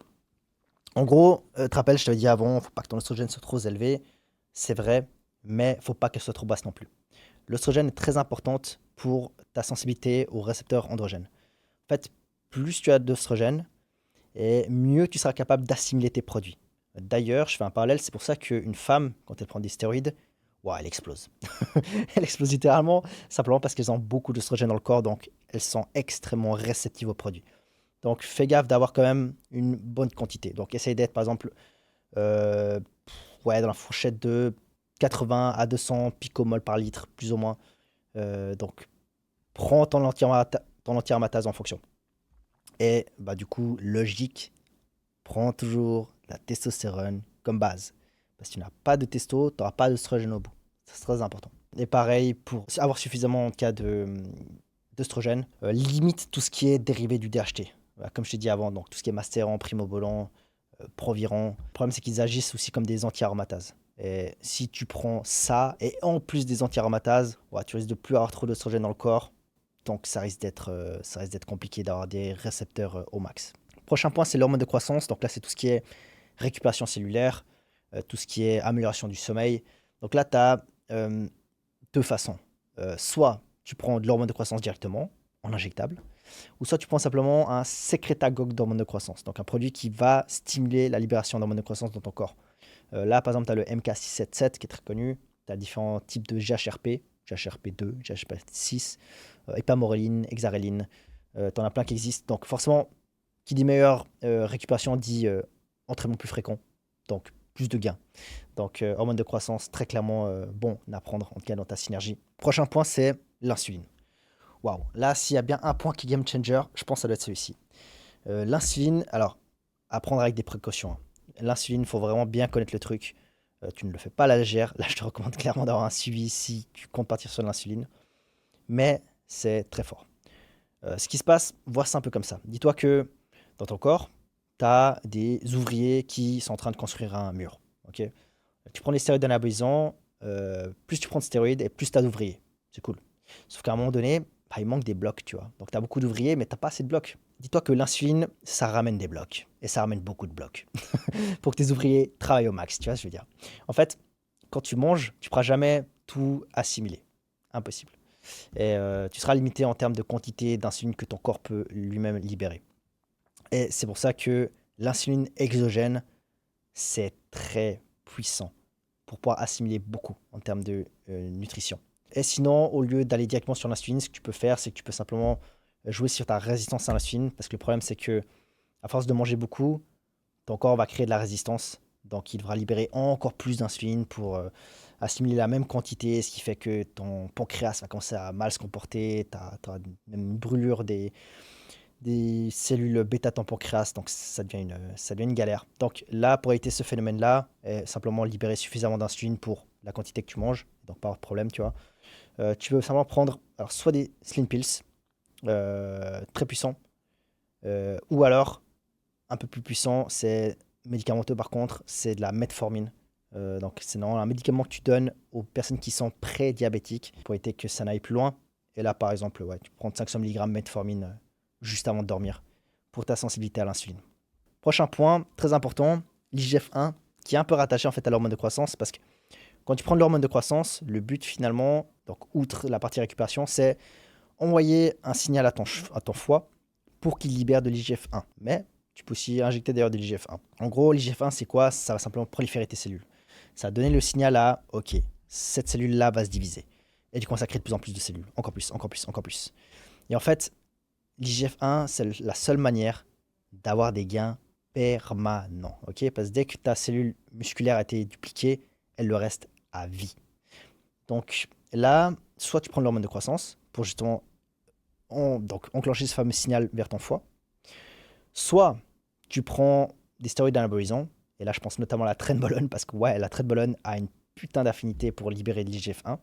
Speaker 1: En gros, tu te rappelles, je t'avais dit avant, il ne faut pas que ton oestrogène soit trop élevé. C'est vrai, mais il ne faut pas qu'elle soit trop basse non plus. L'oestrogène est très importante pour ta sensibilité aux récepteurs androgènes. En fait, plus tu as d'oestrogène, et mieux tu seras capable d'assimiler tes produits. D'ailleurs, je fais un parallèle, c'est pour ça qu'une femme, quand elle prend des stéroïdes, wow, elle explose. Elle explose littéralement, simplement parce qu'elles ont beaucoup d'oestrogène dans le corps, donc elles sont extrêmement réceptives aux produits. Donc fais gaffe d'avoir quand même une bonne quantité. Donc essaye d'être par exemple euh, ouais, dans la fourchette de 80 à 200 picomoles par litre, plus ou moins. Donc prends ton anti-aromatase en fonction. Et bah, du coup, logique, prends toujours la testostérone comme base. Parce que tu n'as pas de testo, tu n'auras pas d'œstrogène au bout. C'est très important. Et pareil, pour avoir suffisamment en cas d'œstrogène, limite tout ce qui est dérivé du DHT. Comme je t'ai dit avant, donc tout ce qui est Masteron, Primobolan, Proviron. Le problème, c'est qu'ils agissent aussi comme des anti-aromatases. Et si tu prends ça, et en plus des anti-aromatases, ouais, tu risques de plus avoir trop d'œstrogène dans le corps. Donc ça risque d'être compliqué d'avoir des récepteurs au max. Prochain point, c'est l'hormone de croissance. Donc là, c'est tout ce qui est récupération cellulaire, tout ce qui est amélioration du sommeil. Donc là, tu as deux façons. Soit tu prends de l'hormone de croissance directement, en injectable, ou soit tu prends simplement un sécrétagogue d'hormone de croissance, donc un produit qui va stimuler la libération d'hormones de croissance dans ton corps. Là, par exemple, tu as le MK677 qui est très connu, tu as différents types de GHRP, GHRP2, GHRP6, ipamorelline, hexareline, tu en as plein qui existent. Donc forcément, qui dit meilleure récupération dit entraînement plus fréquent, donc plus de gains. Donc hormone de croissance, très clairement bon à prendre, en tout cas dans ta synergie. Prochain point, c'est l'insuline. Waouh, là, s'il y a bien un point qui est game changer, je pense que ça doit être celui-ci. L'insuline, alors, à prendre avec des précautions, hein. L'insuline, il faut vraiment bien connaître le truc. Tu ne le fais pas à la légère. Là, je te recommande clairement d'avoir un suivi si tu comptes partir sur l'insuline. Mais c'est très fort. Ce qui se passe, vois ça un peu comme ça. Dis-toi que dans ton corps, tu as des ouvriers qui sont en train de construire un mur. Ok. Tu prends des stéroïdes anabolisants, plus tu prends de stéroïdes et plus tu as d'ouvriers. C'est cool. Sauf qu'à un moment donné, bah, il manque des blocs, tu vois. Donc tu as beaucoup d'ouvriers, mais tu n'as pas assez de blocs. Dis-toi que l'insuline, ça ramène des blocs. Et ça ramène beaucoup de blocs. Pour que tes ouvriers travaillent au max, tu vois ce que je veux dire. En fait, quand tu manges, tu ne pourras jamais tout assimiler. Impossible. Et tu seras limité en termes de quantité d'insuline que ton corps peut lui-même libérer. Et c'est pour ça que l'insuline exogène, c'est très puissant pour pouvoir assimiler beaucoup en termes de nutrition. Et sinon, au lieu d'aller directement sur l'insuline, ce que tu peux faire, c'est que tu peux simplement jouer sur ta résistance à l'insuline. Parce que le problème, c'est que à force de manger beaucoup, ton corps va créer de la résistance. Donc, il devra libérer encore plus d'insuline pour assimiler la même quantité, ce qui fait que ton pancréas va commencer à mal se comporter. Tu as une brûlure des cellules bêta de ton pancréas, donc ça devient une galère. Donc là, pour éviter ce phénomène-là, simplement libérer suffisamment d'insuline pour la quantité que tu manges, donc pas de problème, tu vois. Tu peux simplement prendre alors, soit des slim pills, très puissants, ou alors un peu plus puissant, c'est médicamenteux par contre, c'est de la metformine. Donc c'est normalement un médicament que tu donnes aux personnes qui sont pré-diabétiques pour éviter que ça n'aille plus loin. Et là par exemple, ouais, tu prends 500 mg metformine juste avant de dormir pour ta sensibilité à l'insuline. Prochain point, très important, l'IGF-1 qui est un peu rattaché en fait à l'hormone de croissance parce que quand tu prends de l'hormone de croissance, le but finalement, donc outre la partie récupération, c'est envoyer un signal à ton foie pour qu'il libère de l'IGF-1. Mais tu peux aussi injecter d'ailleurs de l'IGF-1. En gros, l'IGF-1, c'est quoi? Ça va simplement proliférer tes cellules. Ça va donner le signal à, ok, cette cellule-là va se diviser. Et tu commences à créer de plus en plus de cellules. Encore plus, encore plus, encore plus. Et en fait, l'IGF-1, c'est la seule manière d'avoir des gains permanents. Ok, parce que dès que ta cellule musculaire a été dupliquée, elle le reste à vie. Donc là, soit tu prends l'hormone de croissance pour justement donc enclencher ce fameux signal vers ton foie, soit tu prends des stéroïdes anabolisants, et là je pense notamment à la trenbolone, parce que ouais, la trenbolone a une putain d'affinité pour libérer de l'IGF-1,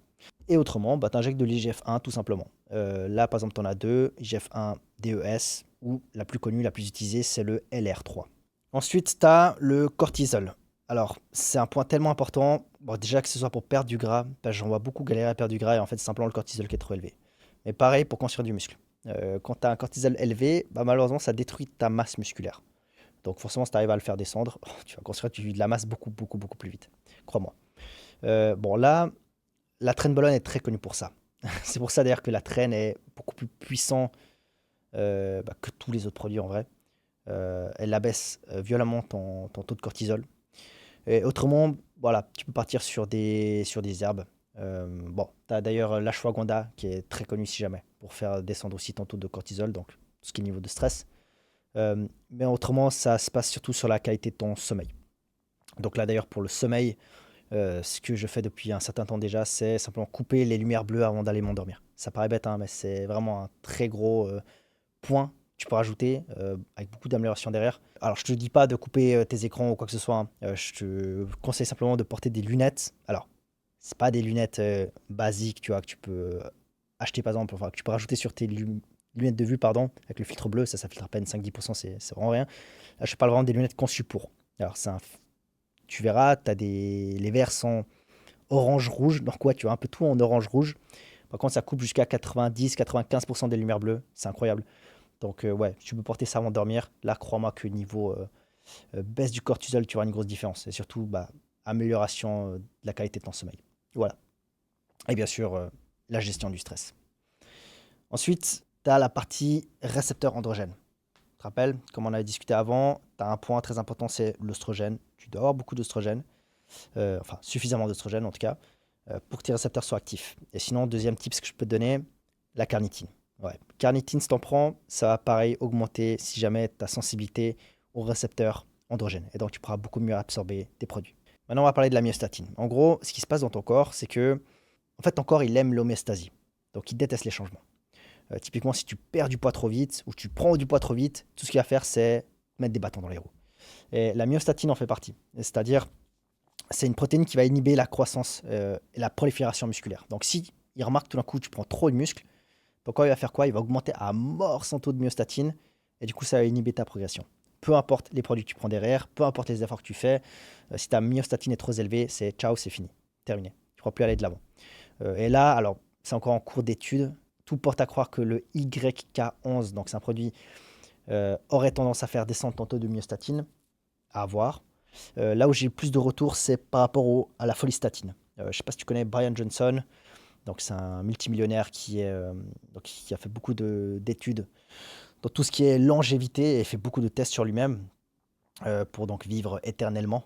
Speaker 1: et autrement, bah, tu injectes de l'IGF-1 tout simplement. Là par exemple, tu en as deux, IGF-1 DES, ou la plus connue, la plus utilisée, c'est le LR3. Ensuite, tu as le cortisol. Alors, c'est un point tellement important, bon, déjà que ce soit pour perdre du gras, parce que j'en vois beaucoup galérer à perdre du gras, et en fait c'est simplement le cortisol qui est trop élevé. Mais pareil pour construire du muscle. Quand tu as un cortisol élevé, bah, malheureusement, ça détruit ta masse musculaire. Donc forcément, si tu arrives à le faire descendre, tu vas construire de la masse beaucoup, beaucoup, beaucoup plus vite. Crois-moi. Bon, là, la trenbolone est très connue pour ça. C'est pour ça d'ailleurs que la traîne est beaucoup plus puissant bah, que tous les autres produits en vrai. Elle abaisse violemment ton taux de cortisol. Et autrement, voilà, tu peux partir sur des herbes. Bon, tu as d'ailleurs l'ashwagandha qui est très connu si jamais pour faire descendre aussi ton taux de cortisol, donc tout ce qui est niveau de stress. Mais autrement, ça se passe surtout sur la qualité de ton sommeil. Donc là d'ailleurs pour le sommeil, ce que je fais depuis un certain temps déjà, c'est simplement couper les lumières bleues avant d'aller m'endormir. Ça paraît bête, hein, mais c'est vraiment un très gros point que tu peux rajouter avec beaucoup d'amélioration derrière. Alors je te dis pas de couper tes écrans ou quoi que ce soit, hein. Je te conseille simplement de porter des lunettes. Alors, c'est pas des lunettes basiques, tu vois, que tu peux acheter par exemple, enfin que tu peux rajouter sur tes lunettes de vue, pardon, avec le filtre bleu, ça filtre à peine 5-10%, c'est vraiment rien. Là, je parle vraiment des lunettes conçues pour. Alors, tu verras, les verres sont orange-rouge, donc ouais, tu as un peu tout en orange-rouge. Par contre, ça coupe jusqu'à 90-95% des lumières bleues, c'est incroyable. Donc ouais, tu peux porter ça avant de dormir. Là, crois-moi que niveau baisse du cortisol, tu auras une grosse différence. Et surtout, bah, amélioration de la qualité de ton sommeil. Voilà. Et bien sûr, la gestion du stress. Ensuite, tu as la partie récepteur androgène. Tu te rappelles, comme on avait discuté avant, tu as un point très important, c'est l'oestrogène. Tu dois avoir beaucoup d'oestrogène, enfin suffisamment d'oestrogène en tout cas, pour que tes récepteurs soient actifs. Et sinon, deuxième tip que je peux te donner, la carnitine. Ouais. Carnitine, si t'en prends, ça va pareil augmenter si jamais ta sensibilité aux récepteurs androgènes. Et donc, tu pourras beaucoup mieux absorber tes produits. Maintenant, on va parler de la myostatine. En gros, ce qui se passe dans ton corps, c'est que, en fait, ton corps, il aime l'homéostasie. Donc, il déteste les changements. Typiquement, si tu perds du poids trop vite ou tu prends du poids trop vite, tout ce qu'il va faire, c'est mettre des bâtons dans les roues. Et la myostatine en fait partie. C'est-à-dire, c'est une protéine qui va inhiber la croissance et la prolifération musculaire. Donc, si il remarque tout d'un coup, tu prends trop de muscles, donc quand il va faire quoi? Il va augmenter à mort son taux de myostatine et du coup, ça va inhiber ta progression. Peu importe les produits que tu prends derrière, peu importe les efforts que tu fais, si ta myostatine est trop élevée, c'est ciao, c'est fini, terminé. Tu ne pourras plus aller de l'avant. Et là, alors, c'est encore en cours d'étude. Tout porte à croire que le YK11, donc c'est un produit, aurait tendance à faire descendre ton taux de myostatine, à voir. Là où j'ai le plus de retours, c'est par rapport à la folistatine. Je ne sais pas si tu connais Brian Johnson, donc c'est un multimillionnaire donc qui a fait beaucoup d'études dans tout ce qui est longévité et fait beaucoup de tests sur lui-même pour donc vivre éternellement.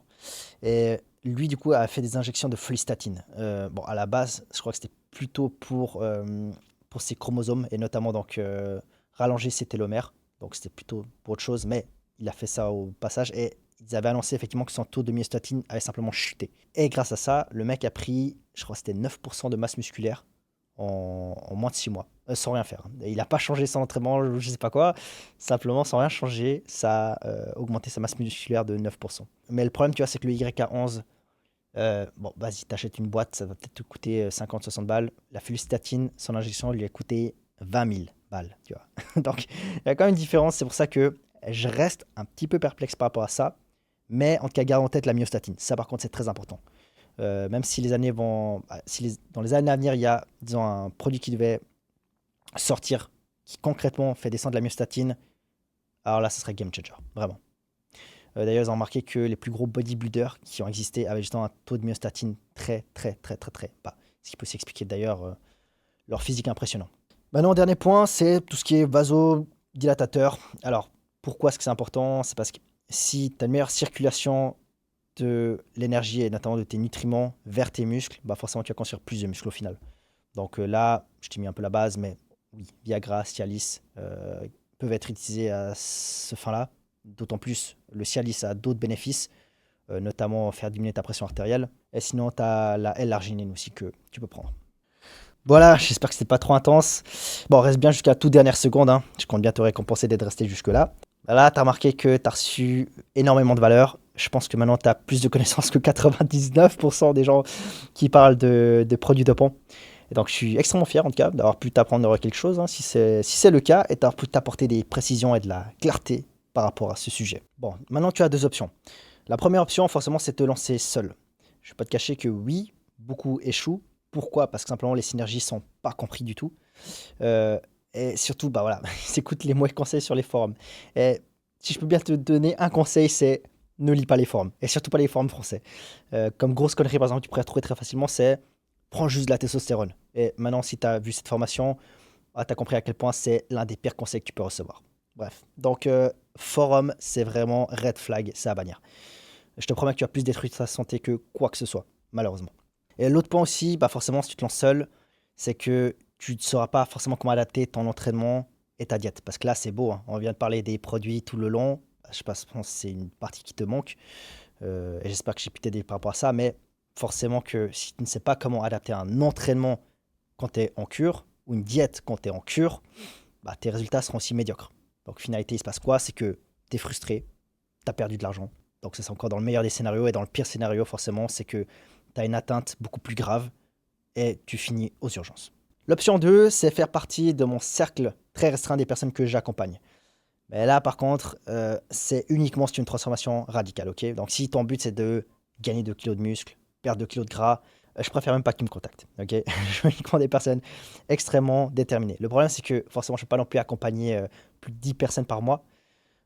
Speaker 1: Et lui, du coup, a fait des injections de folistatine. Bon, à la base, je crois que c'était plutôt pour ses chromosomes et notamment donc rallonger ses télomères. Donc c'était plutôt pour autre chose, mais il a fait ça au passage et ils avaient annoncé effectivement que son taux de myostatine avait simplement chuté. Et grâce à ça, le mec a pris, je crois que c'était 9% de masse musculaire en moins de 6 mois, sans rien faire. Et il n'a pas changé son entraînement, je sais pas quoi, simplement sans rien changer, ça a augmenté sa masse musculaire de 9%. Mais le problème, tu vois, c'est que le YK11, bon, vas-y, t'achètes une boîte, ça va peut-être te coûter 50-60 balles. La flustatine, son injection lui a coûté 20 000 balles, tu vois. Donc, il y a quand même une différence, c'est pour ça que je reste un petit peu perplexe par rapport à ça. Mais en tout cas, garde en tête la myostatine. Ça, par contre, c'est très important. Même si les années vont. Dans les années à venir, il y a, disons, un produit qui devait sortir qui concrètement fait descendre la myostatine, alors là, ce serait game changer, vraiment. D'ailleurs, ils ont remarqué que les plus gros bodybuilders qui ont existé avaient justement un taux de myostatine très, très, très, très, très bas. Ce qui peut s'expliquer d'ailleurs leur physique impressionnant. Maintenant, dernier point, c'est tout ce qui est vasodilatateur. Alors, pourquoi est-ce que c'est important? C'est parce que si tu as une meilleure circulation de l'énergie et notamment de tes nutriments vers tes muscles, bah forcément tu vas construire plus de muscles au final. Donc là, je t'ai mis un peu la base, mais oui, Viagra, Cialis peuvent être utilisés à ce fin-là. D'autant plus, le Cialis a d'autres bénéfices, notamment faire diminuer ta pression artérielle. Et sinon, tu as la L-arginine aussi que tu peux prendre. Voilà, j'espère que c'était pas trop intense. Bon, reste bien jusqu'à la toute dernière seconde, hein. Je compte bien te récompenser d'être resté jusque-là. Là, tu as remarqué que tu as reçu énormément de valeur. Je pense que maintenant, tu as plus de connaissances que 99% des gens qui parlent de produits dopants. Et donc, je suis extrêmement fier, en tout cas, d'avoir pu t'apprendre quelque chose, hein, si c'est le cas, et d'avoir pu t'apporter des précisions et de la clarté par rapport à ce sujet. Bon, maintenant, tu as deux options. La première option, forcément, c'est de te lancer seul. Je ne vais pas te cacher que oui, beaucoup échouent. Pourquoi? Parce que simplement, les synergies ne sont pas comprises du tout. Euh, et surtout, bah voilà, ils écoutent les mauvais conseils sur les forums. Et si je peux bien te donner un conseil, c'est ne lis pas les forums. Et surtout pas les forums français. Comme grosse connerie, par exemple, tu pourrais retrouver très facilement, c'est prends juste de la testostérone. Et maintenant, si tu as vu cette formation, tu as compris à quel point c'est l'un des pires conseils que tu peux recevoir. Bref, donc forum, c'est vraiment red flag, c'est à bannir. Je te promets que tu vas plus détruire ta santé que quoi que ce soit, malheureusement. Et l'autre point aussi, bah forcément, si tu te lances seul, c'est que tu ne sauras pas forcément comment adapter ton entraînement et ta diète. Parce que là, c'est beau, hein. On vient de parler des produits tout le long. Je pense que c'est une partie qui te manque. Et j'espère que j'ai pu t'aider par rapport à ça. Mais forcément que si tu ne sais pas comment adapter un entraînement quand tu es en cure, ou une diète quand tu es en cure, bah, tes résultats seront aussi médiocres. Donc, finalité, il se passe quoi? C'est que tu es frustré, tu as perdu de l'argent. Donc, ça, c'est encore dans le meilleur des scénarios. Et dans le pire scénario, forcément, c'est que tu as une atteinte beaucoup plus grave et tu finis aux urgences. L'option 2, c'est faire partie de mon cercle très restreint des personnes que j'accompagne. Mais là, par contre, c'est uniquement si tu as une transformation radicale, ok? Donc, si ton but, c'est de gagner 2 kilos de muscle, perdre 2 kilos de gras, je préfère même pas que tu me contactes, ok? Je veux uniquement des personnes extrêmement déterminées. Le problème, c'est que forcément, je ne peux pas non plus accompagner plus de 10 personnes par mois.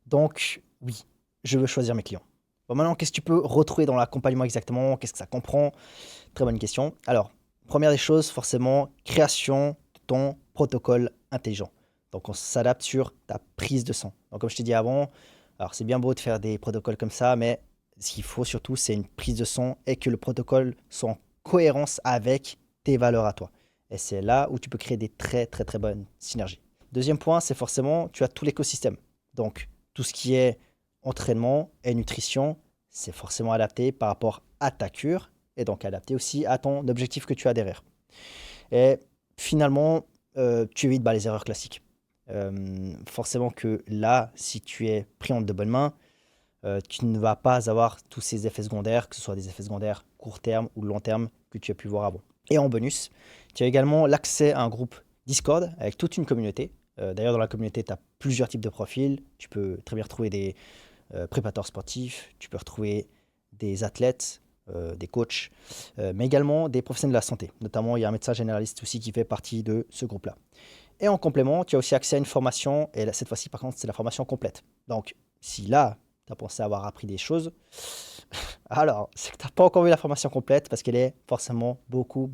Speaker 1: Donc, oui, je veux choisir mes clients. Bon, maintenant, qu'est-ce que tu peux retrouver dans l'accompagnement exactement? Qu'est-ce que ça comprend? Très bonne question. Alors, première des choses, forcément, création de ton protocole intelligent. Donc, on s'adapte sur ta prise de sang. Donc, comme je t'ai dit avant, alors c'est bien beau de faire des protocoles comme ça, mais ce qu'il faut surtout, c'est une prise de son et que le protocole soit en cohérence avec tes valeurs à toi. Et c'est là où tu peux créer des très, très, très bonnes synergies. Deuxième point, c'est forcément, tu as tout l'écosystème. Donc, tout ce qui est entraînement et nutrition, c'est forcément adapté par rapport à ta cure et donc adapté aussi à ton objectif que tu as derrière. Et finalement, tu évites bah, les erreurs classiques. Forcément que là, si tu es pris entre de bonnes mains, tu ne vas pas avoir tous ces effets secondaires, que ce soit des effets secondaires court terme ou long terme que tu as pu voir avant. Et en bonus, tu as également l'accès à un groupe Discord avec toute une communauté. D'ailleurs, dans la communauté, tu as plusieurs types de profils. Tu peux très bien retrouver des préparateurs sportifs, tu peux retrouver des athlètes, des coachs, mais également des professionnels de la santé. Notamment, il y a un médecin généraliste aussi qui fait partie de ce groupe-là. Et en complément, tu as aussi accès à une formation, et là, cette fois-ci, par contre, c'est la formation complète. Donc, si là, tu as pensé avoir appris des choses, alors, c'est que tu n'as pas encore vu la formation complète parce qu'elle est forcément beaucoup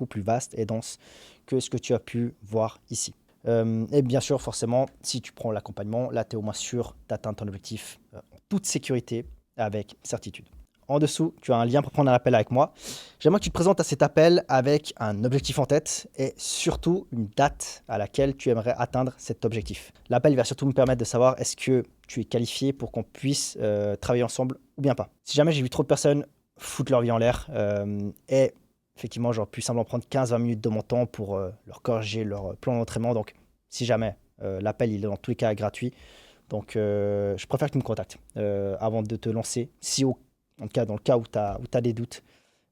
Speaker 1: plus vaste et dense que ce que tu as pu voir ici. Et bien sûr, forcément, si tu prends l'accompagnement, là, tu es au moins sûr d'atteindre ton objectif en toute sécurité, avec certitude. En dessous, tu as un lien pour prendre un appel avec moi. J'aimerais que tu te présentes à cet appel avec un objectif en tête et surtout une date à laquelle tu aimerais atteindre cet objectif. L'appel va surtout me permettre de savoir est-ce que tu es qualifié pour qu'on puisse travailler ensemble ou bien pas. Si jamais j'ai vu trop de personnes foutre leur vie en l'air et effectivement j'aurais pu simplement prendre 15-20 minutes de mon temps pour leur corriger leur plan d'entraînement. Donc si jamais l'appel il est dans tous les cas gratuit. Donc je préfère que tu me contactes avant de te lancer. Si en tout cas, dans le cas où tu as des doutes,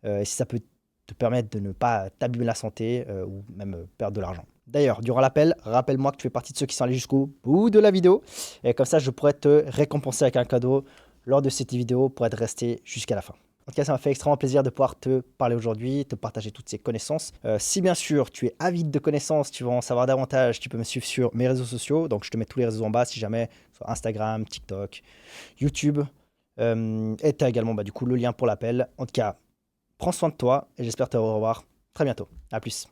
Speaker 1: si ça peut te permettre de ne pas t'abîmer la santé ou même perdre de l'argent. D'ailleurs, durant l'appel, rappelle-moi que tu fais partie de ceux qui sont allés jusqu'au bout de la vidéo. Et comme ça, je pourrais te récompenser avec un cadeau lors de cette vidéo pour être resté jusqu'à la fin. En tout cas, ça m'a fait extrêmement plaisir de pouvoir te parler aujourd'hui, te partager toutes ces connaissances. Si bien sûr tu es avide de connaissances, tu veux en savoir davantage, tu peux me suivre sur mes réseaux sociaux. Donc je te mets tous les réseaux en bas si jamais, soit Instagram, TikTok, YouTube. Et tu as également du coup le lien pour l'appel. En tout cas, prends soin de toi et j'espère te revoir très bientôt. À plus.